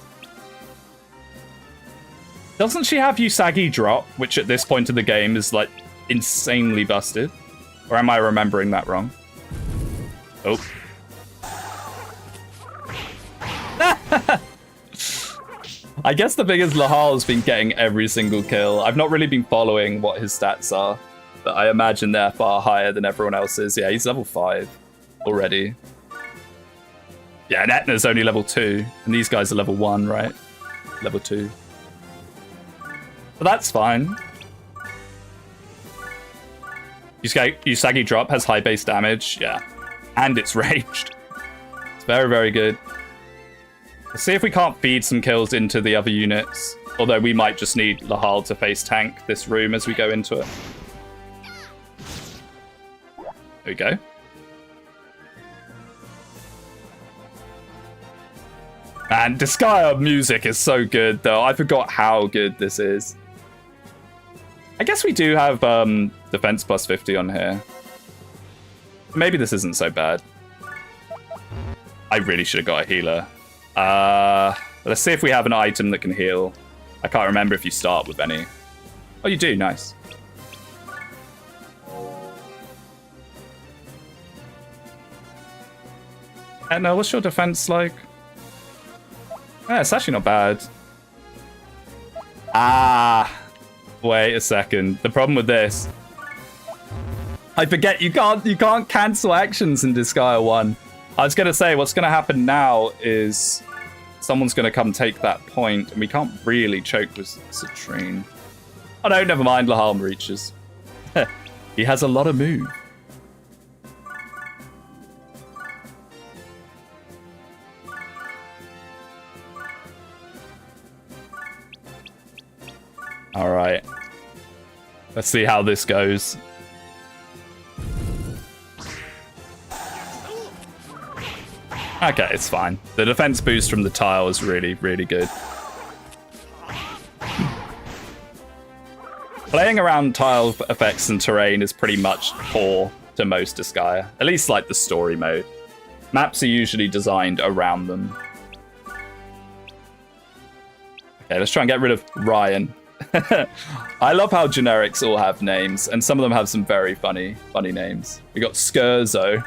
Doesn't she have Usagi drop, which at this point in the game is like insanely busted? Or am I remembering that wrong? Oh. I guess the thing is Lahal's been getting every single kill. I've not really been following what his stats are, but I imagine they're far higher than everyone else's. Yeah, he's level 5 already. Yeah, and Etna's only level 2, and these guys are level 1, right? Level 2. But that's fine. Usagi drop has high base damage, yeah. And it's ranged. It's very, very good. Let's see if we can't feed some kills into the other units. Although we might just need Lahal to face tank this room as we go into it. There we go. And Disgaea music is so good, though. I forgot how good this is. I guess we do have defense +50 on here. Maybe this isn't so bad. I really should have got a healer. Let's see if we have an item that can heal. I can't remember if you start with any. Oh, you do. Nice. Etna, what's your defense like? Yeah, it's actually not bad. Ah, wait a second. The problem with this... I forget you can't cancel actions in Disgaea 1. I was gonna say what's gonna happen now is someone's gonna come take that point, and we can't really choke with Citrine. Oh no, never mind. Lahalm reaches. He has a lot of move. All right. Let's see how this goes. Okay, it's fine. The defense boost from the tile is really, really good. Playing around tile effects and terrain is pretty much core to most Disgaea. At least like the story mode. Maps are usually designed around them. Okay, let's try and get rid of Ryan. I love how generics all have names, and some of them have some very funny names. We got Skurzo.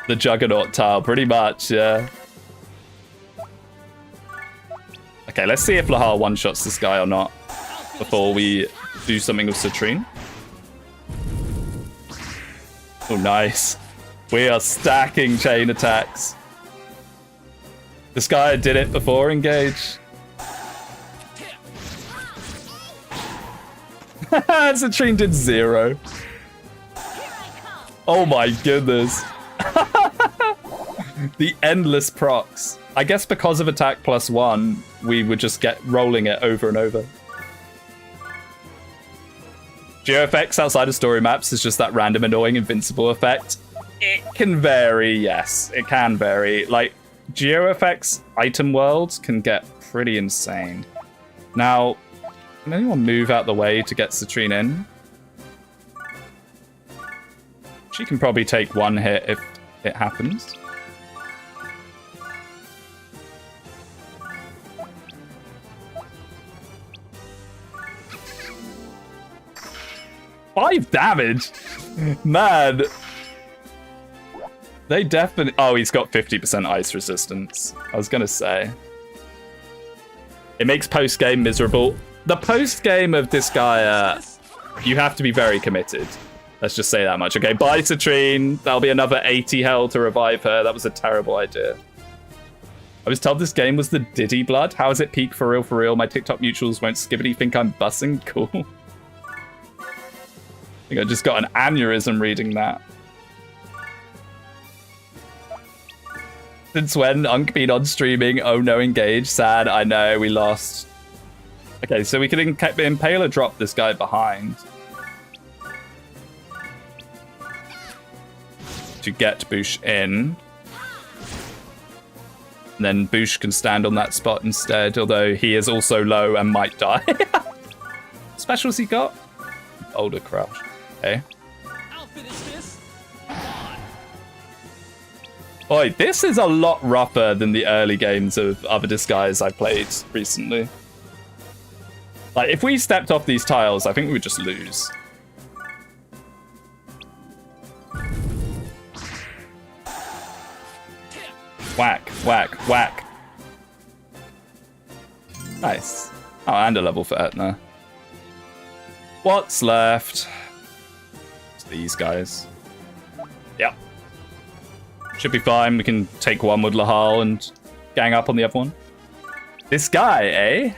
The Juggernaut tile, pretty much, yeah. Okay, let's see if Lahal one-shots this guy or not before we do something with Citrine. Oh, nice. We are stacking chain attacks. This guy did it before Engage. Citrine did 0. Oh my goodness. The endless procs. I guess because of attack +1, we would just get rolling it over and over. Geo effects outside of story maps is just that random annoying invincible effect. It can vary, yes. It can vary. Like, geo effects item worlds can get pretty insane. Now, can anyone move out the way to get Citrine in? She can probably take 1 hit if it happens. Five damage? Man. They definitely... Oh, he's got 50% ice resistance. I was going to say. It makes post-game miserable. The post-game of Disgaea, you have to be very committed. Let's just say that much. Okay, bye Citrine. That'll be another 80 hell to revive her. That was a terrible idea. I was told this game was the Diddy blood. How is it peak for real, for real? My TikTok mutuals won't skibbity think I'm bussing. Cool. I think I just got an aneurysm reading that. Since when? Unk been on streaming. Oh no, Engage. Sad. I know, we lost. Okay, so we can Impaler drop this guy behind. To get Boosh in. And then Boosh can stand on that spot instead, although he is also low and might die. Specials he got? Boulder Crush. Okay. I'll finish this. Oi, this is a lot rougher than the early games of other Disgaeas I played recently. Like, if we stepped off these tiles, I think we would just lose. Whack, whack, whack. Nice. Oh, and a level for Etna. What's left? It's these guys. Yep. Should be fine. We can take one with Lahal and gang up on the other one. This guy, eh?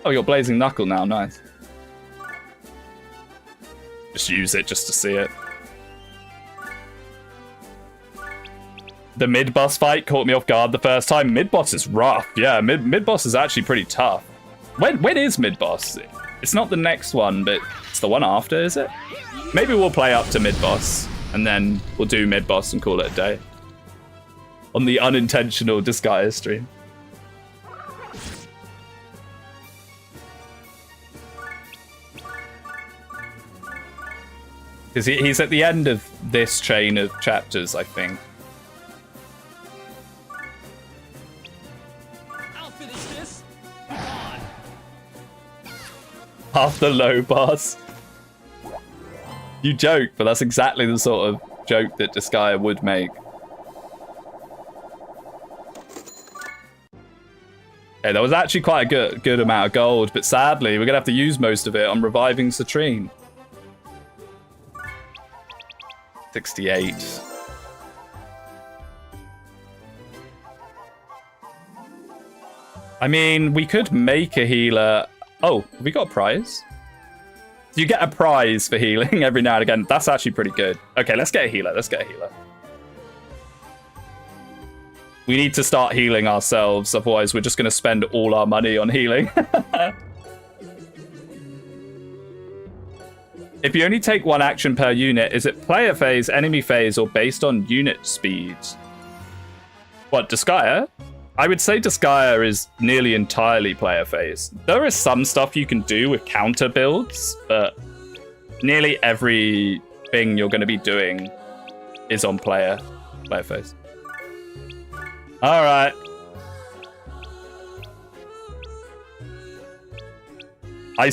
Oh, you're Blazing Knuckle now. Nice. Just use it just to see it. The mid-boss fight caught me off guard the first time. Mid-boss is rough. Yeah, mid-boss is actually pretty tough. When is mid-boss? It's not the next one, but it's the one after, is it? Maybe we'll play up to mid-boss, and then we'll do mid-boss and call it a day. On the unintentional Disgaea stream. Because he's at the end of this chain of chapters, I think. Half the low boss. You joke, but that's exactly the sort of joke that Disgaea would make. Okay, that was actually quite a good amount of gold, but sadly, we're going to have to use most of it on reviving Citrine. 68. I mean, we could make a healer. Oh, have we got a prize? You get a prize for healing every now and again. That's actually pretty good. Okay, let's get a healer. Let's get a healer. We need to start healing ourselves, otherwise we're just going to spend all our money on healing. If you only take one action per unit, is it player phase, enemy phase, or based on unit speed? What, Disgaea? I would say Disgaea is nearly entirely player phase. There is some stuff you can do with counter builds, but nearly everything you're going to be doing is on player phase. All right. I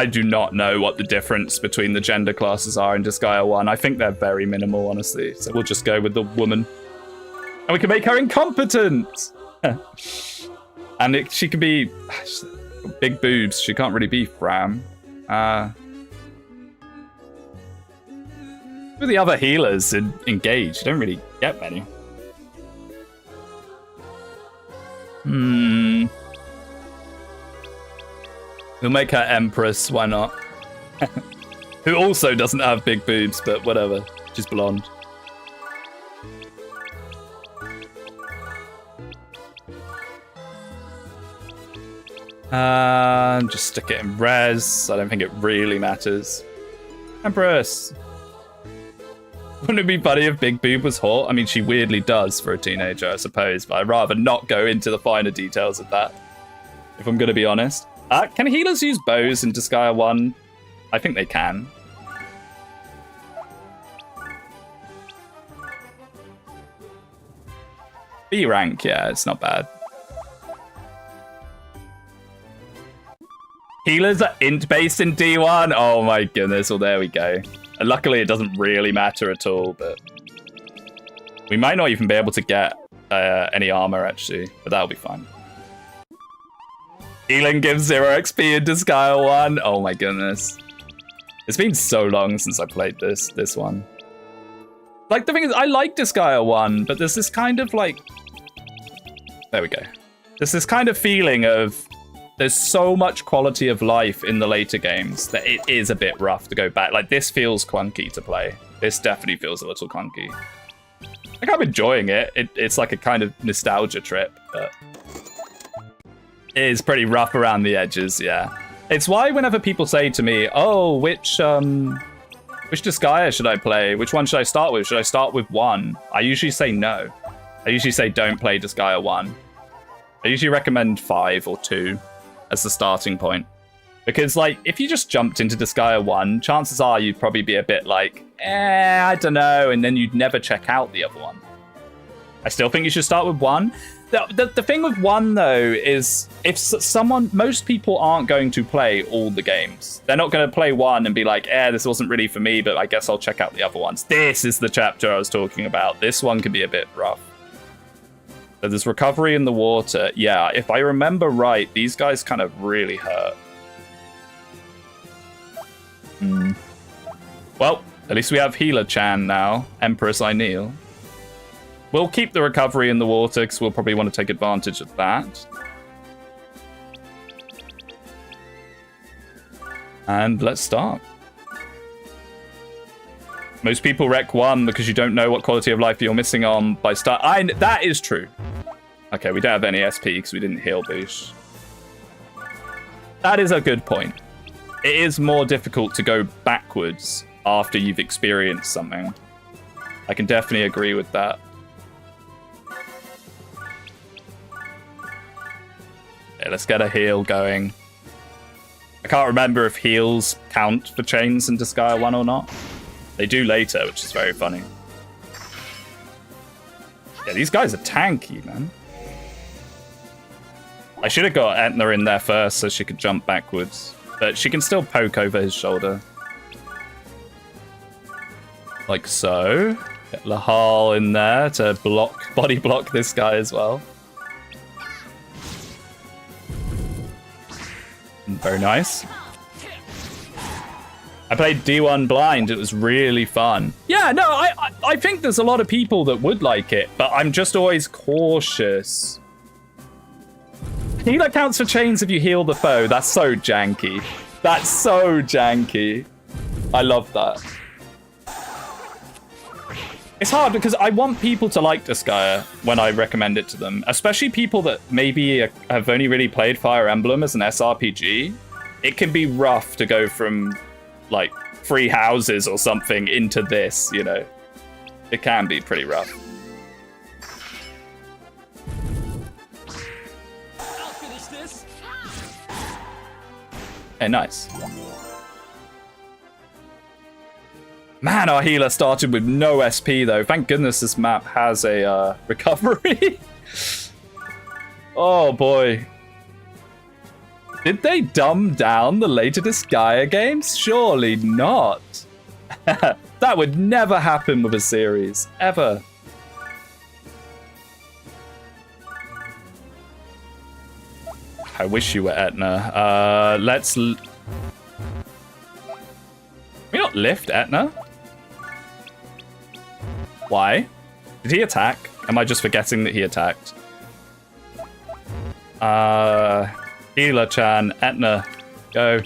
do not know what the difference between the gender classes are in Disgaea 1. I think they're very minimal, honestly. So we'll just go with the woman. And we can make her incompetent! And she can be... big boobs. She can't really be Fram. Who are the other healers in Engage? You don't really get many. We'll make her Empress, why not? Who also doesn't have big boobs, but whatever. She's blonde. Just stick it in res. I don't think it really matters. Empress! Wouldn't it be funny if Big Boob was hot? I mean, she weirdly does for a teenager, I suppose, but I'd rather not go into the finer details of that, if I'm going to be honest. Can healers use bows in Disgaea 1? I think they can. B rank, yeah, it's not bad. Healers are int-based in D1? Oh my goodness, well there we go. And luckily it doesn't really matter at all, but... we might not even be able to get any armor actually, but that'll be fine. Healing gives 0 XP in Disgaea 1. Oh my goodness. It's been so long since I played this one. Like, the thing is, I like Disgaea 1, but there's this kind of like... there we go. There's this kind of feeling of... there's so much quality of life in the later games that it is a bit rough to go back. Like, this feels clunky to play. This definitely feels a little clunky. Like, I'm enjoying it. It's like a kind of nostalgia trip, but... it is pretty rough around the edges, yeah. It's why whenever people say to me, oh, which Disgaea should I play? Which one should I start with? Should I start with 1? I usually say no. I usually say don't play Disgaea 1. I usually recommend 5 or 2 as the starting point. Because, like, if you just jumped into Disgaea 1, chances are you'd probably be a bit like, I don't know, and then you'd never check out the other one. I still think you should start with 1. The thing with 1, though, is if most people aren't going to play all the games. They're not going to play 1 and be like, this wasn't really for me, but I guess I'll check out the other ones. This is the chapter I was talking about. This one can be a bit rough. So there's recovery in the water. Yeah, if I remember right, these guys kind of really hurt. Well, at least we have Healer Chan now. Empress I kneel. We'll keep the recovery in the water because we'll probably want to take advantage of that. And let's start. Most people wreck 1 because you don't know what quality of life you're missing on by start. That is true. Okay, we don't have any SP because we didn't heal boost. That is a good point. It is more difficult to go backwards after you've experienced something. I can definitely agree with that. Okay, let's get a heal going. I can't remember if heals count for chains in Disgaea 1 or not. They do later, which is very funny. Yeah, these guys are tanky, man. I should have got Etna in there first so she could jump backwards. But she can still poke over his shoulder. Like so. Get Lahal in there to body block this guy as well. Very nice. I played D1 blind. It was really fun. Yeah, no, I think there's a lot of people that would like it, but I'm just always cautious. Healer counts for chains if you heal the foe. That's so janky. That's so janky. I love that. It's hard because I want people to like Disgaea when I recommend it to them, especially people that maybe have only really played Fire Emblem as an SRPG. It can be rough to go from like 3 houses or something into this, you know. It can be pretty rough. I'll finish this. Hey, nice. Man, our healer started with no SP though. Thank goodness this map has a recovery. Oh boy. Did they dumb down the later Disgaea games? Surely not. That would never happen with a series, ever. I wish you were Etna. Let's... Can we not lift Etna? Why? Did he attack? Am I just forgetting that he attacked? Healer-chan, Etna, go.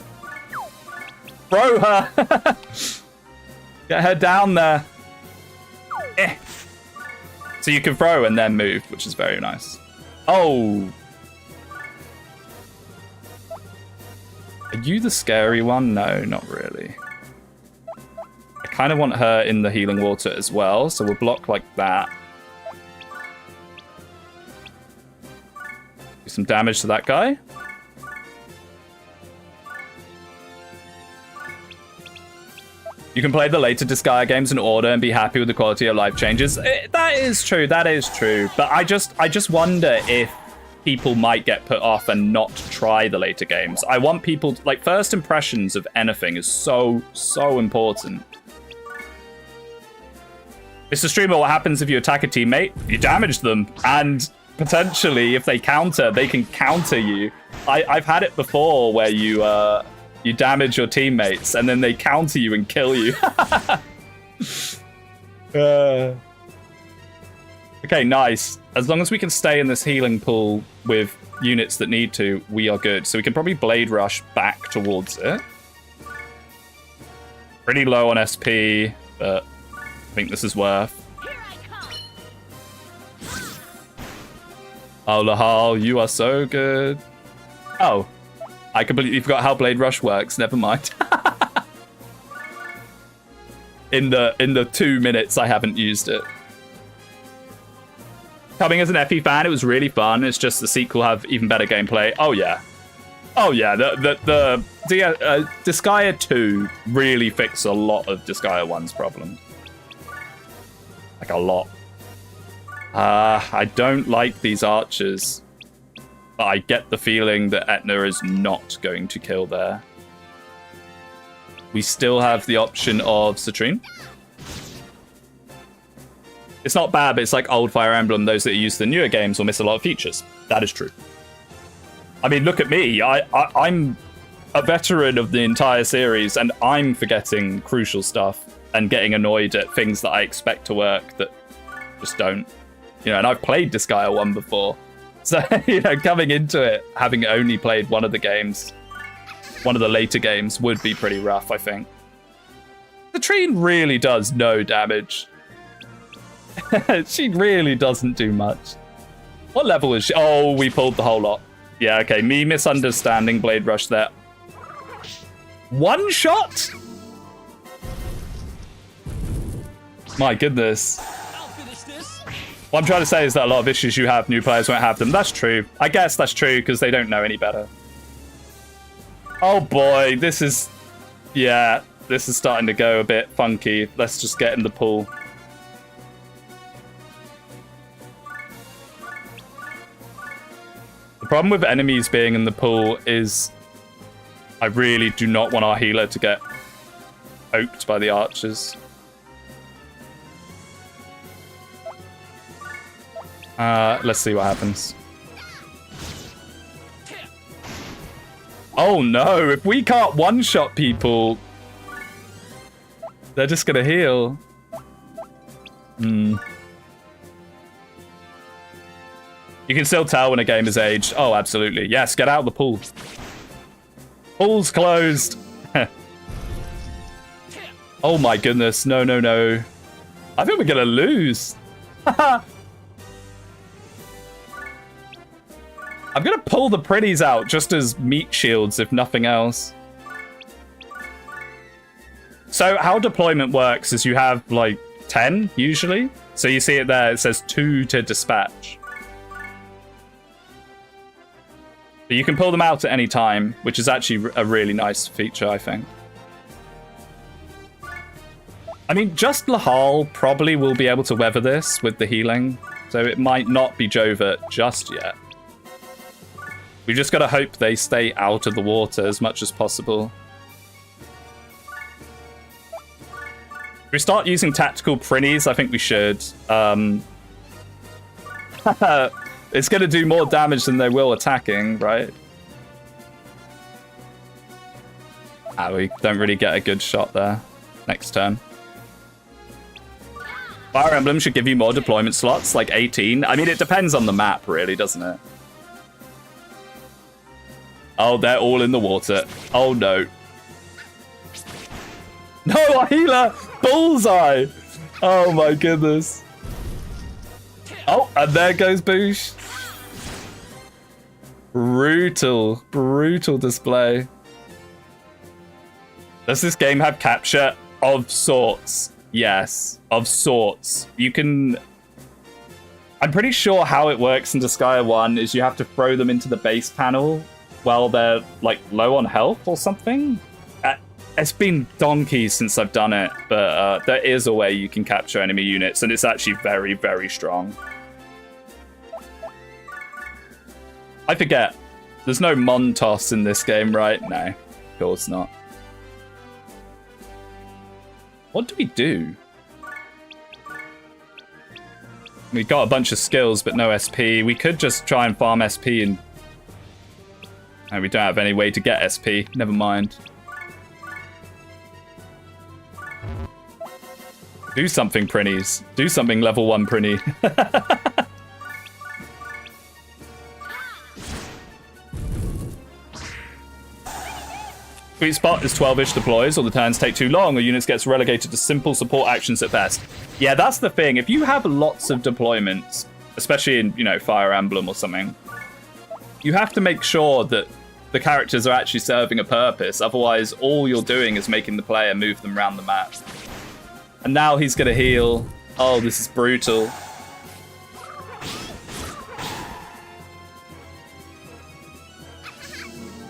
Throw her! Get her down there. Eh. So you can throw and then move, which is very nice. Oh! Are you the scary one? No, not really. I kind of want her in the healing water as well, so we'll block like that. Do some damage to that guy. You can play the later Disgaea games in order and be happy with the quality of life changes. That is true, that is true. But I just wonder if people might get put off and not try the later games. I want people to, like, first impressions of anything is so important. Mr. Streamer, what happens if you attack a teammate? You damage them, and potentially if they counter, they can counter you. I've had it before where you damage your teammates and then they counter you and kill you. Okay, nice. As long as we can stay in this healing pool with units that need to, we are good. So we can probably Blade Rush back towards it. Pretty low on SP, but I think this is worth. Oh, Lahal, you are so good. Oh, I completely forgot how Blade Rush works. Never mind. In the 2 minutes I haven't used it. Coming as an FE fan, it was really fun. It's just the sequel have even better gameplay. Oh yeah. Oh yeah, the Disgaea 2 really fixed a lot of Disgaea 1's problems. Like a lot. I don't like these archers. But I get the feeling that Etna is not going to kill there. We still have the option of Citrine. It's not bad, but it's like old Fire Emblem. Those that use the newer games will miss a lot of features. That is true. I mean, look at me. I'm a veteran of the entire series, and I'm forgetting crucial stuff and getting annoyed at things that I expect to work that just don't. You know, and I've played Disgaea 1 before. So, you know, coming into it, having only played one of the games, one of the later games, would be pretty rough, I think. Citrine really does no damage. She really doesn't do much. What level is she? Oh, we pulled the whole lot. Yeah, okay, me misunderstanding Blade Rush there. One shot? My goodness. I'll finish this. What I'm trying to say is that a lot of issues you have, new players won't have them. That's true. I guess that's true because they don't know any better. Oh boy, this is... Yeah, this is starting to go a bit funky. Let's just get in the pool. The problem with enemies being in the pool is I really do not want our healer to get poked by the archers. Let's see what happens. Oh no, if we can't one-shot people, they're just gonna heal. You can still tell when a game is aged. Oh, absolutely. Yes, get out of the pool. Pool's closed. Oh my goodness. No, no, no. I think we're gonna lose. I'm gonna pull the pretties out just as meat shields, if nothing else. So how deployment works is you have like 10 usually. So you see it there, it says 2 to dispatch. But you can pull them out at any time, which is actually a really nice feature, I think. I mean, just Lahal probably will be able to weather this with the healing, so it might not be Jovert just yet. We just gotta hope they stay out of the water as much as possible. If we start using tactical Prinnies, I think we should. It's gonna do more damage than they will attacking, right? We don't really get a good shot there. Next turn. Fire Emblem should give you more deployment slots, like 18. I mean, it depends on the map, really, doesn't it? Oh, they're all in the water. Oh, no. No, a healer! Bullseye! Oh, my goodness. Oh, and there goes Boosh. Brutal. Brutal display. Does this game have capture? Of sorts. Yes, of sorts. You can... I'm pretty sure how it works in Disgaea 1 is you have to throw them into the base panel while they're, like, low on health or something. It's been donkeys since I've done it, but there is a way you can capture enemy units, and it's actually very, very strong. I forget. There's no Montos in this game, right? No, of course not. What do we do? We got a bunch of skills, but no SP. We could just try and farm SP and... Oh, we don't have any way to get SP. Never mind. Do something, Prinnies. Do something level 1 Prinny. Sweet spot is 12-ish deploys, or the turns take too long, or units gets relegated to simple support actions at best. Yeah, that's the thing. If you have lots of deployments, especially in, you know, Fire Emblem or something, you have to make sure that the characters are actually serving a purpose. Otherwise, all you're doing is making the player move them around the map. And now he's going to heal. Oh, this is brutal.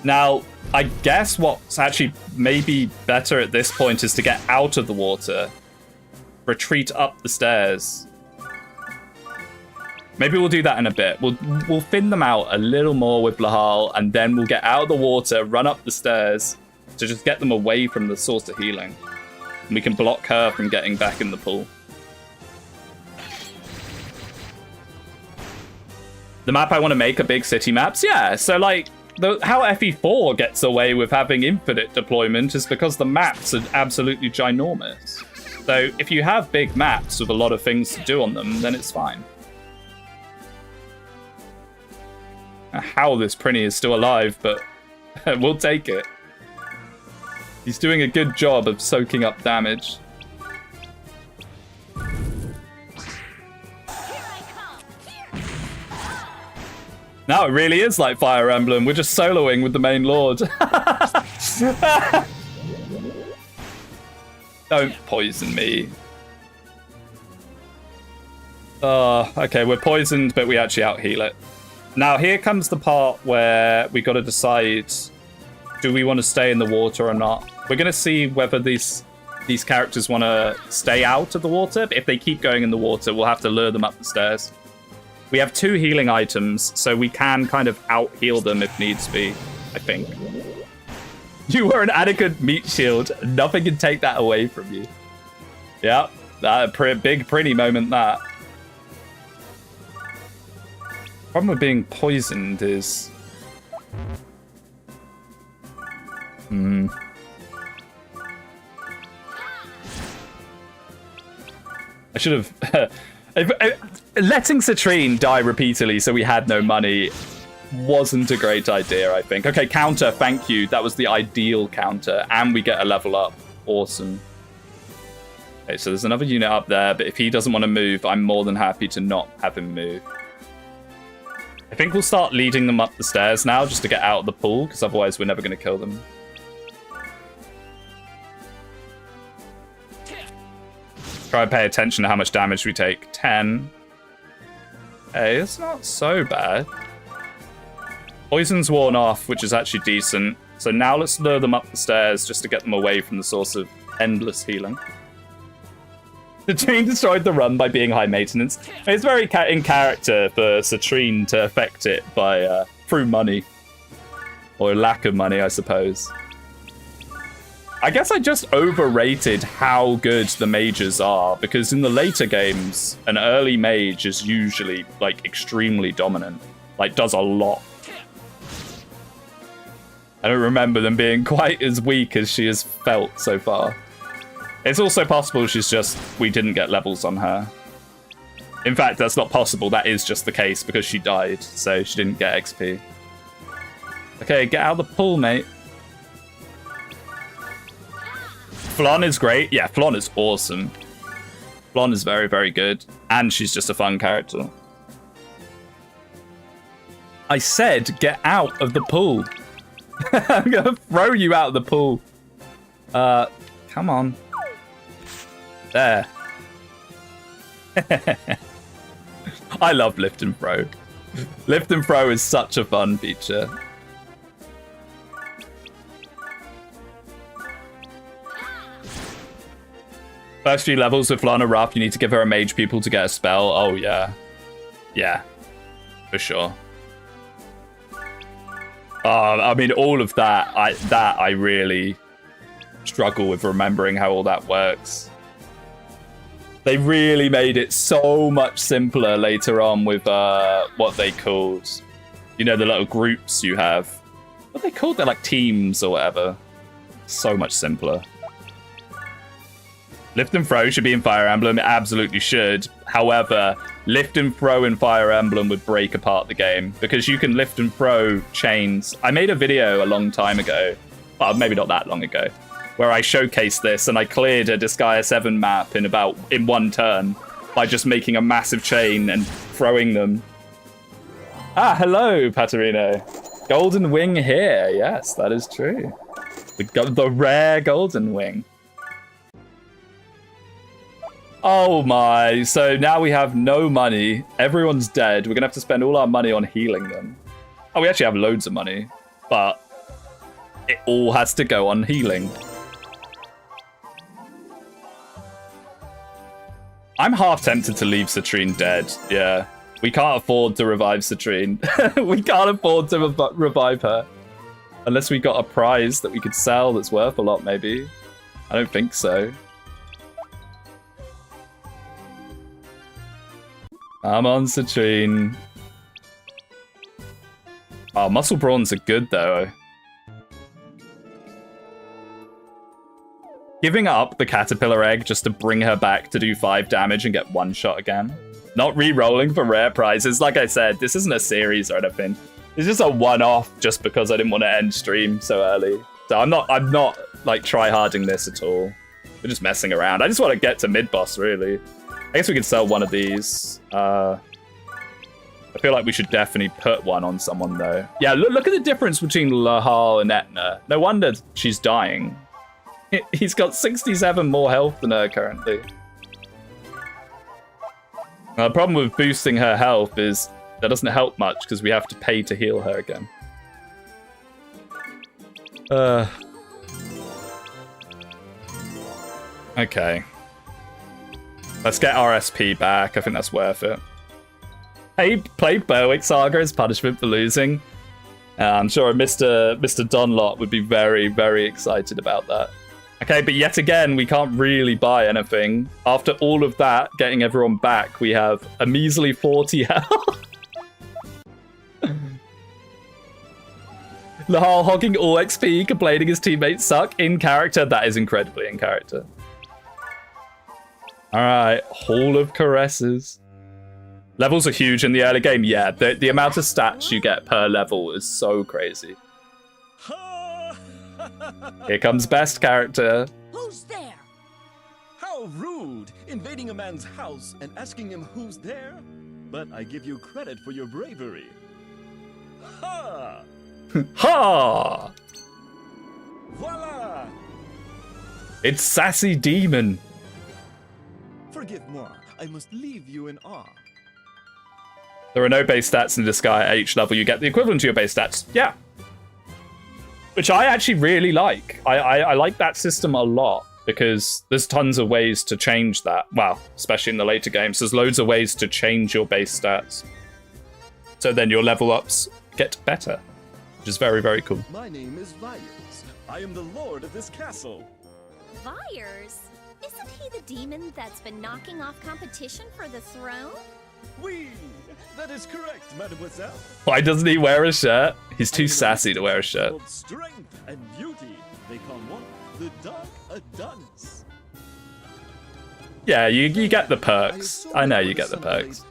Now, I guess what's actually maybe better at this point is to get out of the water. Retreat up the stairs. Maybe we'll do that in a bit. We'll thin them out a little more with Lahal, and then we'll get out of the water, run up the stairs to just get them away from the source of healing. And we can block her from getting back in the pool. The map I want to make are big city maps? Yeah, so like... how FE4 gets away with having infinite deployment is because the maps are absolutely ginormous. So if you have big maps with a lot of things to do on them, then it's fine. How this Prinny is still alive, but we'll take it. He's doing a good job of soaking up damage. Now it really is like Fire Emblem. We're just soloing with the main lord. Don't poison me. Okay, we're poisoned, but we actually out-heal it. Now here comes the part where we got to decide, do we want to stay in the water or not? We're going to see whether these characters want to stay out of the water. But if they keep going in the water, we'll have to lure them up the stairs. We have 2 healing items, so we can kind of out-heal them if needs be, I think. You were an adequate meat shield. Nothing can take that away from you. Yeah, that big pretty moment, that. Problem with being poisoned is... I should have... letting Citrine die repeatedly so we had no money wasn't a great idea, I think. Okay, counter, thank you. That was the ideal counter. And we get a level up. Awesome. Okay, so there's another unit up there, but if he doesn't want to move, I'm more than happy to not have him move. I think we'll start leading them up the stairs now just to get out of the pool, because otherwise we're never going to kill them. Try and pay attention to how much damage we take. 10. Hey, it's not so bad. Poison's worn off, which is actually decent. So now let's lure them up the stairs just to get them away from the source of endless healing. The chain destroyed the run by being high maintenance. It's very in character for Citrine to affect it by through money. Or lack of money, I suppose. I guess I just overrated how good the mages are, because in the later games, an early mage is usually, like, extremely dominant. Like, does a lot. I don't remember them being quite as weak as she has felt so far. It's also possible we didn't get levels on her. In fact, that's not possible. That is just the case because she died, so she didn't get XP. Okay, get out of the pool, mate. Flon is great. Yeah, Flon is awesome. Flon is very, very good. And she's just a fun character. I said get out of the pool. I'm going to throw you out of the pool. Come on. There. I love lift and throw. Lift and throw is such a fun feature. First few levels with Flon are rough. You need to give her a mage pupil to get a spell. Oh, yeah. Yeah. For sure. I mean, all of that, I really struggle with remembering how all that works. They really made it so much simpler later on with what they called, you know, the little groups you have. What are they called? They're like teams or whatever. So much simpler. Lift and throw should be in Fire Emblem. It absolutely should. However, lift and throw in Fire Emblem would break apart the game because you can lift and throw chains. I made a video a long time ago, well, maybe not that long ago, where I showcased this and I cleared a Disgaea 7 map in one turn by just making a massive chain and throwing them. Ah, hello, Paterino. Golden Wing here. Yes, that is true. The rare Golden Wing. Oh my, so now we have no money. Everyone's dead. We're going to have to spend all our money on healing them. Oh, we actually have loads of money, but it all has to go on healing. I'm half tempted to leave Citrine dead. Yeah, we can't afford to revive Citrine. We can't afford to revive her. Unless we got a prize that we could sell that's worth a lot, maybe. I don't think so. I'm on Citrine. Oh, muscle brawns are good, though. Giving up the caterpillar egg just to bring her back to do 5 damage and get 1 shot again. Not re-rolling for rare prizes. Like I said, this isn't a series or anything. It's just a one-off just because I didn't want to end stream so early. So I'm not like try-harding this at all. We're just messing around. I just want to get to mid-boss, really. I guess we could sell one of these. I feel like we should definitely put one on someone, though. Yeah, look at the difference between Lahal and Etna. No wonder she's dying. He's got 67 more health than her currently. The problem with boosting her health is that doesn't help much because we have to pay to heal her again. Okay. Let's get RSP back. I think that's worth it. Hey, played Berwick Saga as punishment for losing. I'm sure Mr. Donlot would be very, very excited about that. Okay, but yet again, we can't really buy anything. After all of that, getting everyone back, we have a measly 40 health. Lahal hogging all XP, complaining his teammates suck. In character, that is incredibly in character. All right, Hall of Caresses. Levels are huge in the early game. Yeah, the amount of stats you get per level is so crazy. Here comes best character. Who's there? How rude! Invading a man's house and asking him who's there? But I give you credit for your bravery. Ha! Ha! Voila! It's Sassy Demon. Forgive moi, I must leave you in awe. There are no base stats in Disgaea at each level. You get the equivalent to your base stats. Yeah. Which I actually really like. I like that system a lot because there's tons of ways to change that. Well, especially in the later games, there's loads of ways to change your base stats. So then your level ups get better, which is very, very cool. My name is Vyers. I am the lord of this castle. Vyers? Isn't he the demon that's been knocking off competition for the throne? Oui, that is correct, mademoiselle. Why doesn't he wear a shirt? He's too sassy to wear a shirt. Called strength and beauty. They call one the Dark Adonis. Yeah, you get the perks. I know you get the perks.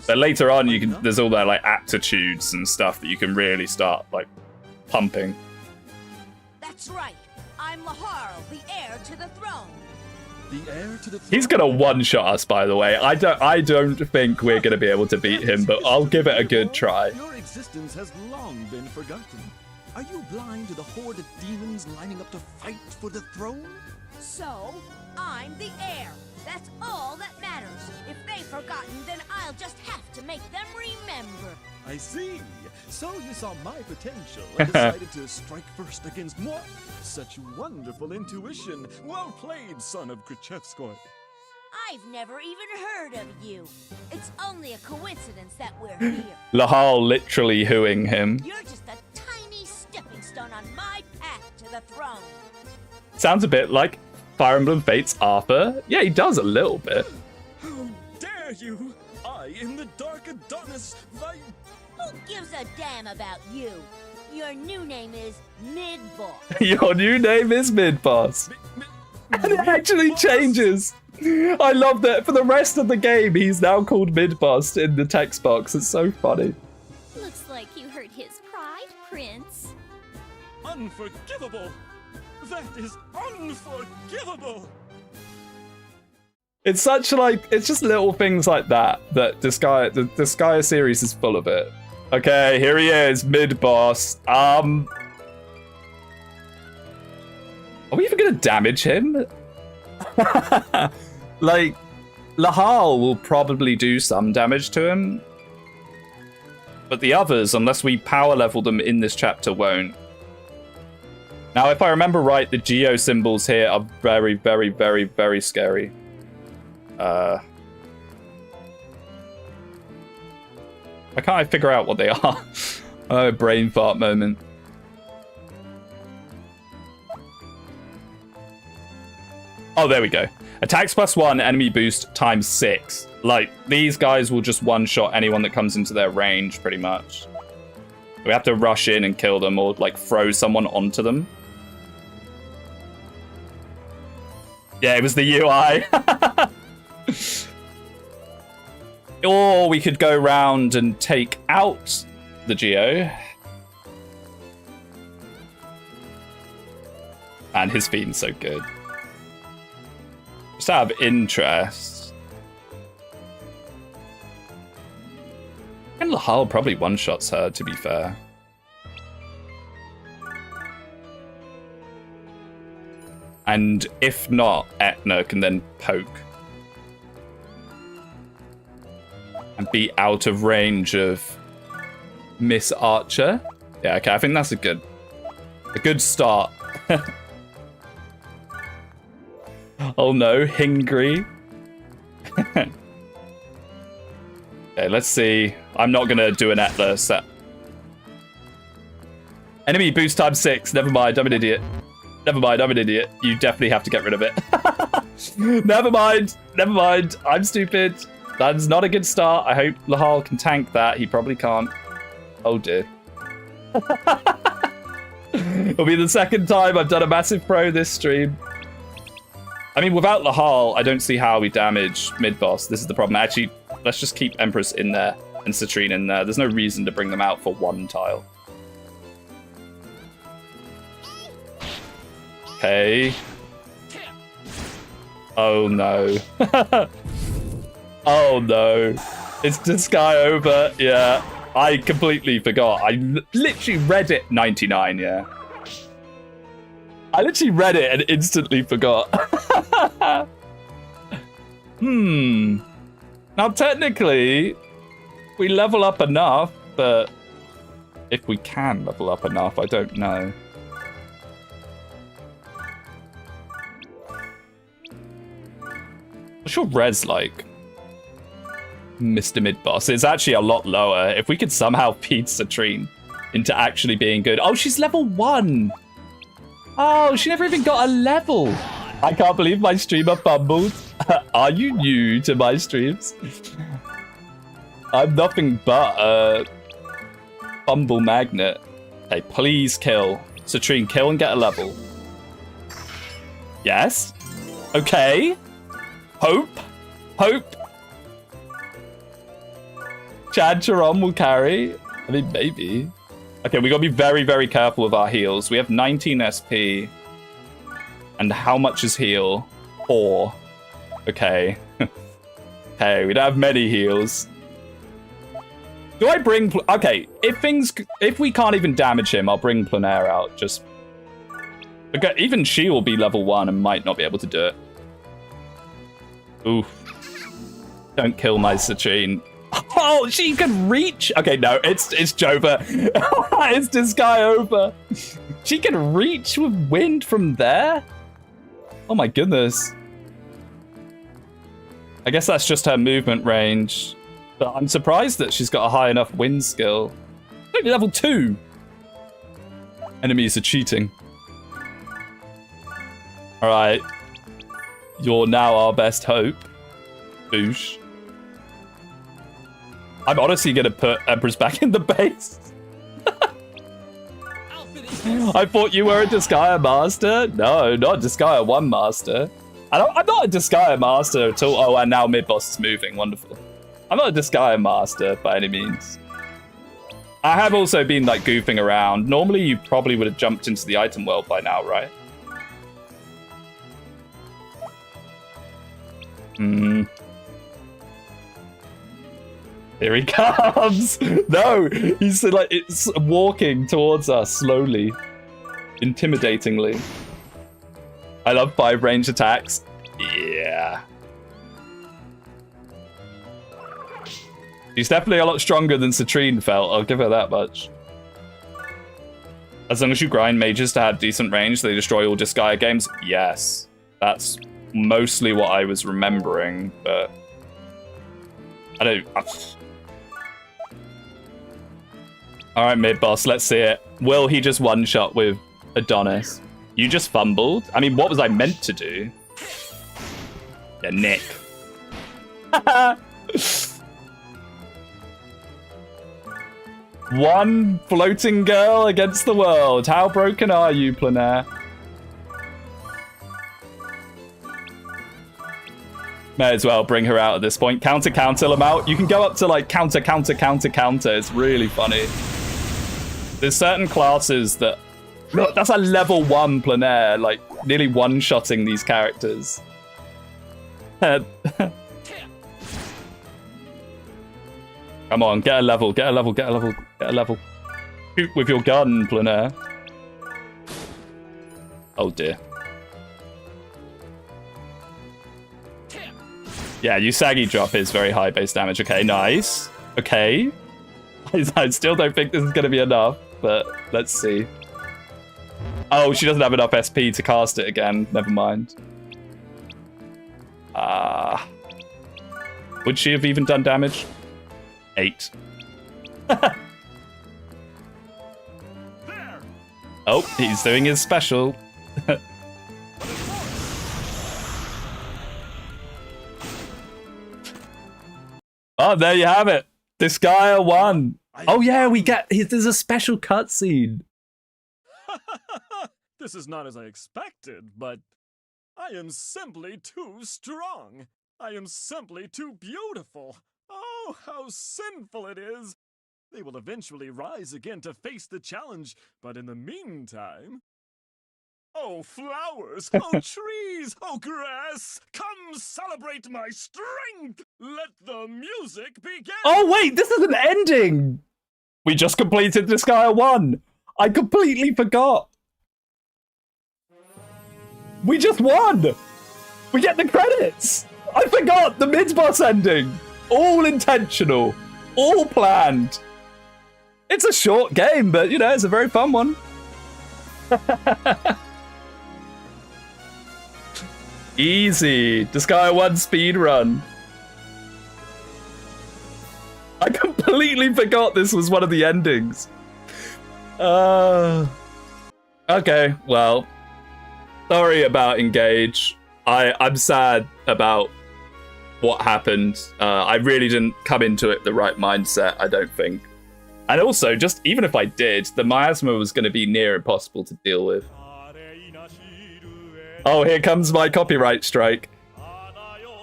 But later on, there's all that like aptitudes and stuff that you can really start like pumping. That's right. I'm Laharl, the heir to the throne. The heir to the throne. He's gonna one-shot us, by the way. I don't think we're gonna be able to beat him, but I'll give it a good try. Your existence has long been forgotten. Are you blind to the horde of demons lining up to fight for the throne? So, I'm the heir. That's all that matters. If they've forgotten, then I'll just have to make them remember. I see. So you saw my potential and decided to strike first against moi. Such wonderful intuition. Well played, son of Krichevskoy. I've never even heard of you. It's only a coincidence that we're here. Lahal literally hooing him. You're just a tiny stepping stone on my path to the throne. Sounds a bit like Fire Emblem Fates Arthur. Yeah, he does a little bit. How dare you! I am the Dark Adonis. Who gives a damn about you? Your new name is Mid-Boss. Your new name is Mid-Boss. And it actually changes. I love that for the rest of the game, he's now called Mid-Boss in the text box. It's so funny. Looks like you hurt his pride, Prince. Unforgivable! That is unforgivable! It's such like, it's just little things like that the Disgaea series is full of it. Okay, here he is, Mid-Boss. Are we even gonna damage him? Like, Lahal will probably do some damage to him. But the others, unless we power level them in this chapter, won't. Now, if I remember right, the geo symbols here are very, very, very, very scary. Why can't I figure out what they are? Oh, brain fart moment. Oh, there we go. Attacks +1, enemy boost ×6. Like, these guys will just one-shot anyone that comes into their range, pretty much. We have to rush in and kill them or, like, throw someone onto them. Yeah, it was the UI. Or we could go round and take out the Geo. And his theme's so good. Just out of interest. And Lahal probably one-shots her, to be fair. And if not, Etna can then poke. And be out of range of Miss Archer. Yeah, okay, I think that's a good start. Oh no, Hingry. Okay, let's see. I'm not gonna do an Etna set. Enemy boost ×6. Never mind, I'm an idiot. Never mind, I'm an idiot. You definitely have to get rid of it. Never mind, I'm stupid. That's not a good start. I hope Lahal can tank that. He probably can't. Oh dear. It'll be the second time I've done a massive pro this stream. I mean, without Lahal, I don't see how we damage mid-boss. This is the problem. Actually, let's just keep Empress in there and Citrine in there. There's no reason to bring them out for one tile. Okay. Oh no. Oh no. It's Disgaea over. Yeah. I completely forgot. I literally read it 99, yeah. I literally read it and instantly forgot. Now technically, we level up enough, but if we can level up enough, I don't know. What's your res like, Mr. Mid-Boss? It's actually a lot lower. If we could somehow feed Citrine into actually being good. Oh, she's level 1. Oh, she never even got a level. I can't believe my streamer fumbled. Are you new to my streams? I'm nothing but a fumble magnet. Okay, please kill. Citrine, kill and get a level. Yes. Okay. Hope. Hope. Chad Charon will carry. I mean, maybe. Okay, we gotta be very, very careful with our heals. We have 19 SP. And how much is heal? 4. Okay. Okay, we don't have many heals. Do I bring... Okay, if we can't even damage him, I'll bring Planair out. Just... Okay, even she will be level 1 and might not be able to do it. Oof. Don't kill my Citrine. Oh, she can reach. Okay, no, it's Jova. It's Disgaea over. She can reach with wind from there. Oh my goodness. I guess that's just her movement range. But I'm surprised that she's got a high enough wind skill. Only level 2. Enemies are cheating. All right. You're now our best hope. Boosh. I'm honestly going to put Empress back in the base. I thought you were a Disgaea master. No, not a Disgaea 1 master. I'm not a Disgaea master at all. Oh, and now mid-boss is moving. Wonderful. I'm not a Disgaea master by any means. I have also been like goofing around. Normally you probably would have jumped into the item world by now, right? Here he comes! No! He's like, it's walking towards us slowly. Intimidatingly. I love 5 range attacks. Yeah. She's definitely a lot stronger than Citrine felt, I'll give her that much. As long as you grind mages to have decent range, they destroy all Disgaea games? Yes. That's mostly what I was remembering, but... I don't... Alright, mid-boss, let's see it. Will he just one-shot with Adonis? You just fumbled? I mean, what was I meant to do? Yeah, Nick. One floating girl against the world. How broken are you, Planair? May as well bring her out at this point. Counter, lmao. You can go up to like counter. It's really funny. There's certain classes that... Look, that's a level 1 Planair, like nearly one-shotting these characters. Come on, get a level. Shoot with your gun, Planair. Oh dear. Yeah, Usagi drop is very high base damage. Okay, nice. Okay. I still don't think this is going to be enough, but let's see. Oh, she doesn't have enough SP to cast it again. Never mind. Would she have even done damage? 8. Oh, he's doing his special. Oh, there you have it. Disgaea 1. Oh yeah, there's a special cutscene. This is not as I expected, but I am simply too strong. I am simply too beautiful. Oh, how sinful it is. They will eventually rise again to face the challenge, but in the meantime... Oh, flowers! Oh, trees! Oh, grass! Come celebrate my strength! Let the music begin! Oh, wait, this is an ending! We just completed Disgaea 1! I completely forgot! We just won! We get the credits! I forgot the mid-boss ending! All intentional. All planned. It's a short game, but, you know, it's a very fun one. Easy. Disgaea 1 speedrun. I completely forgot this was one of the endings. Okay, well, sorry about Engage. I'm sad about what happened. I really didn't come into it the right mindset, I don't think. And also, just even if I did, the miasma was going to be near impossible to deal with. Oh, here comes my copyright strike.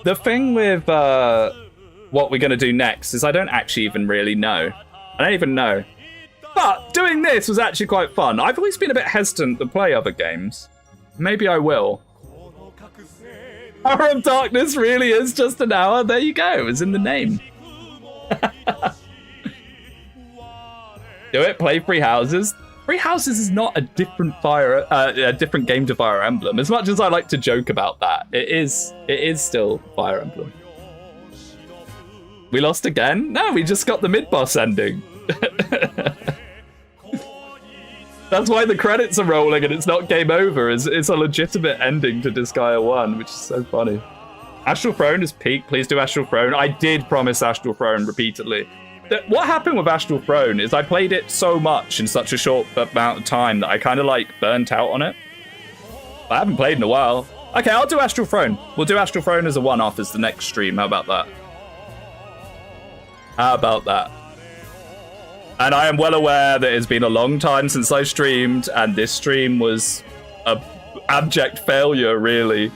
The thing with what we're going to do next is I don't actually even really know. I don't even know. But doing this was actually quite fun. I've always been a bit hesitant to play other games. Maybe I will. Hour of Darkness really is just an hour. There you go. It's in the name. Do it. Play Free Houses. Free Houses is not a different game to Fire Emblem. As much as I like to joke about that, it is still Fire Emblem. We lost again? No, we just got the mid-boss ending. That's why the credits are rolling and it's not game over. It's a legitimate ending to Disgaea 1, which is so funny. Astral Throne is peak. Please do Astral Throne. I did promise Astral Throne repeatedly. What happened with Astral Throne is I played it so much in such a short amount of time that I kind of like burnt out on it. I haven't played in a while. Okay, I'll do Astral Throne. We'll do Astral Throne as a one-off as the next stream. How about that? How about that? And I am well aware that it's been a long time since I streamed, and this stream was an abject failure, really.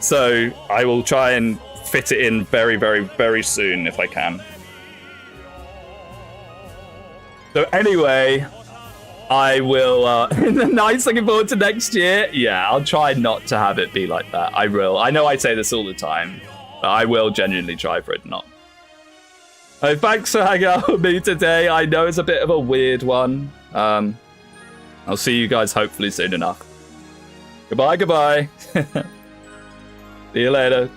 So I will try and fit it in very, very, very soon if I can. So anyway, I will, nice, looking forward to next year. Yeah, I'll try not to have it be like that. I will. I know I say this all the time, but I will genuinely try for it not. Oh, thanks for hanging out with me today. I know it's a bit of a weird one. I'll see you guys hopefully soon enough. Goodbye, goodbye. See you later.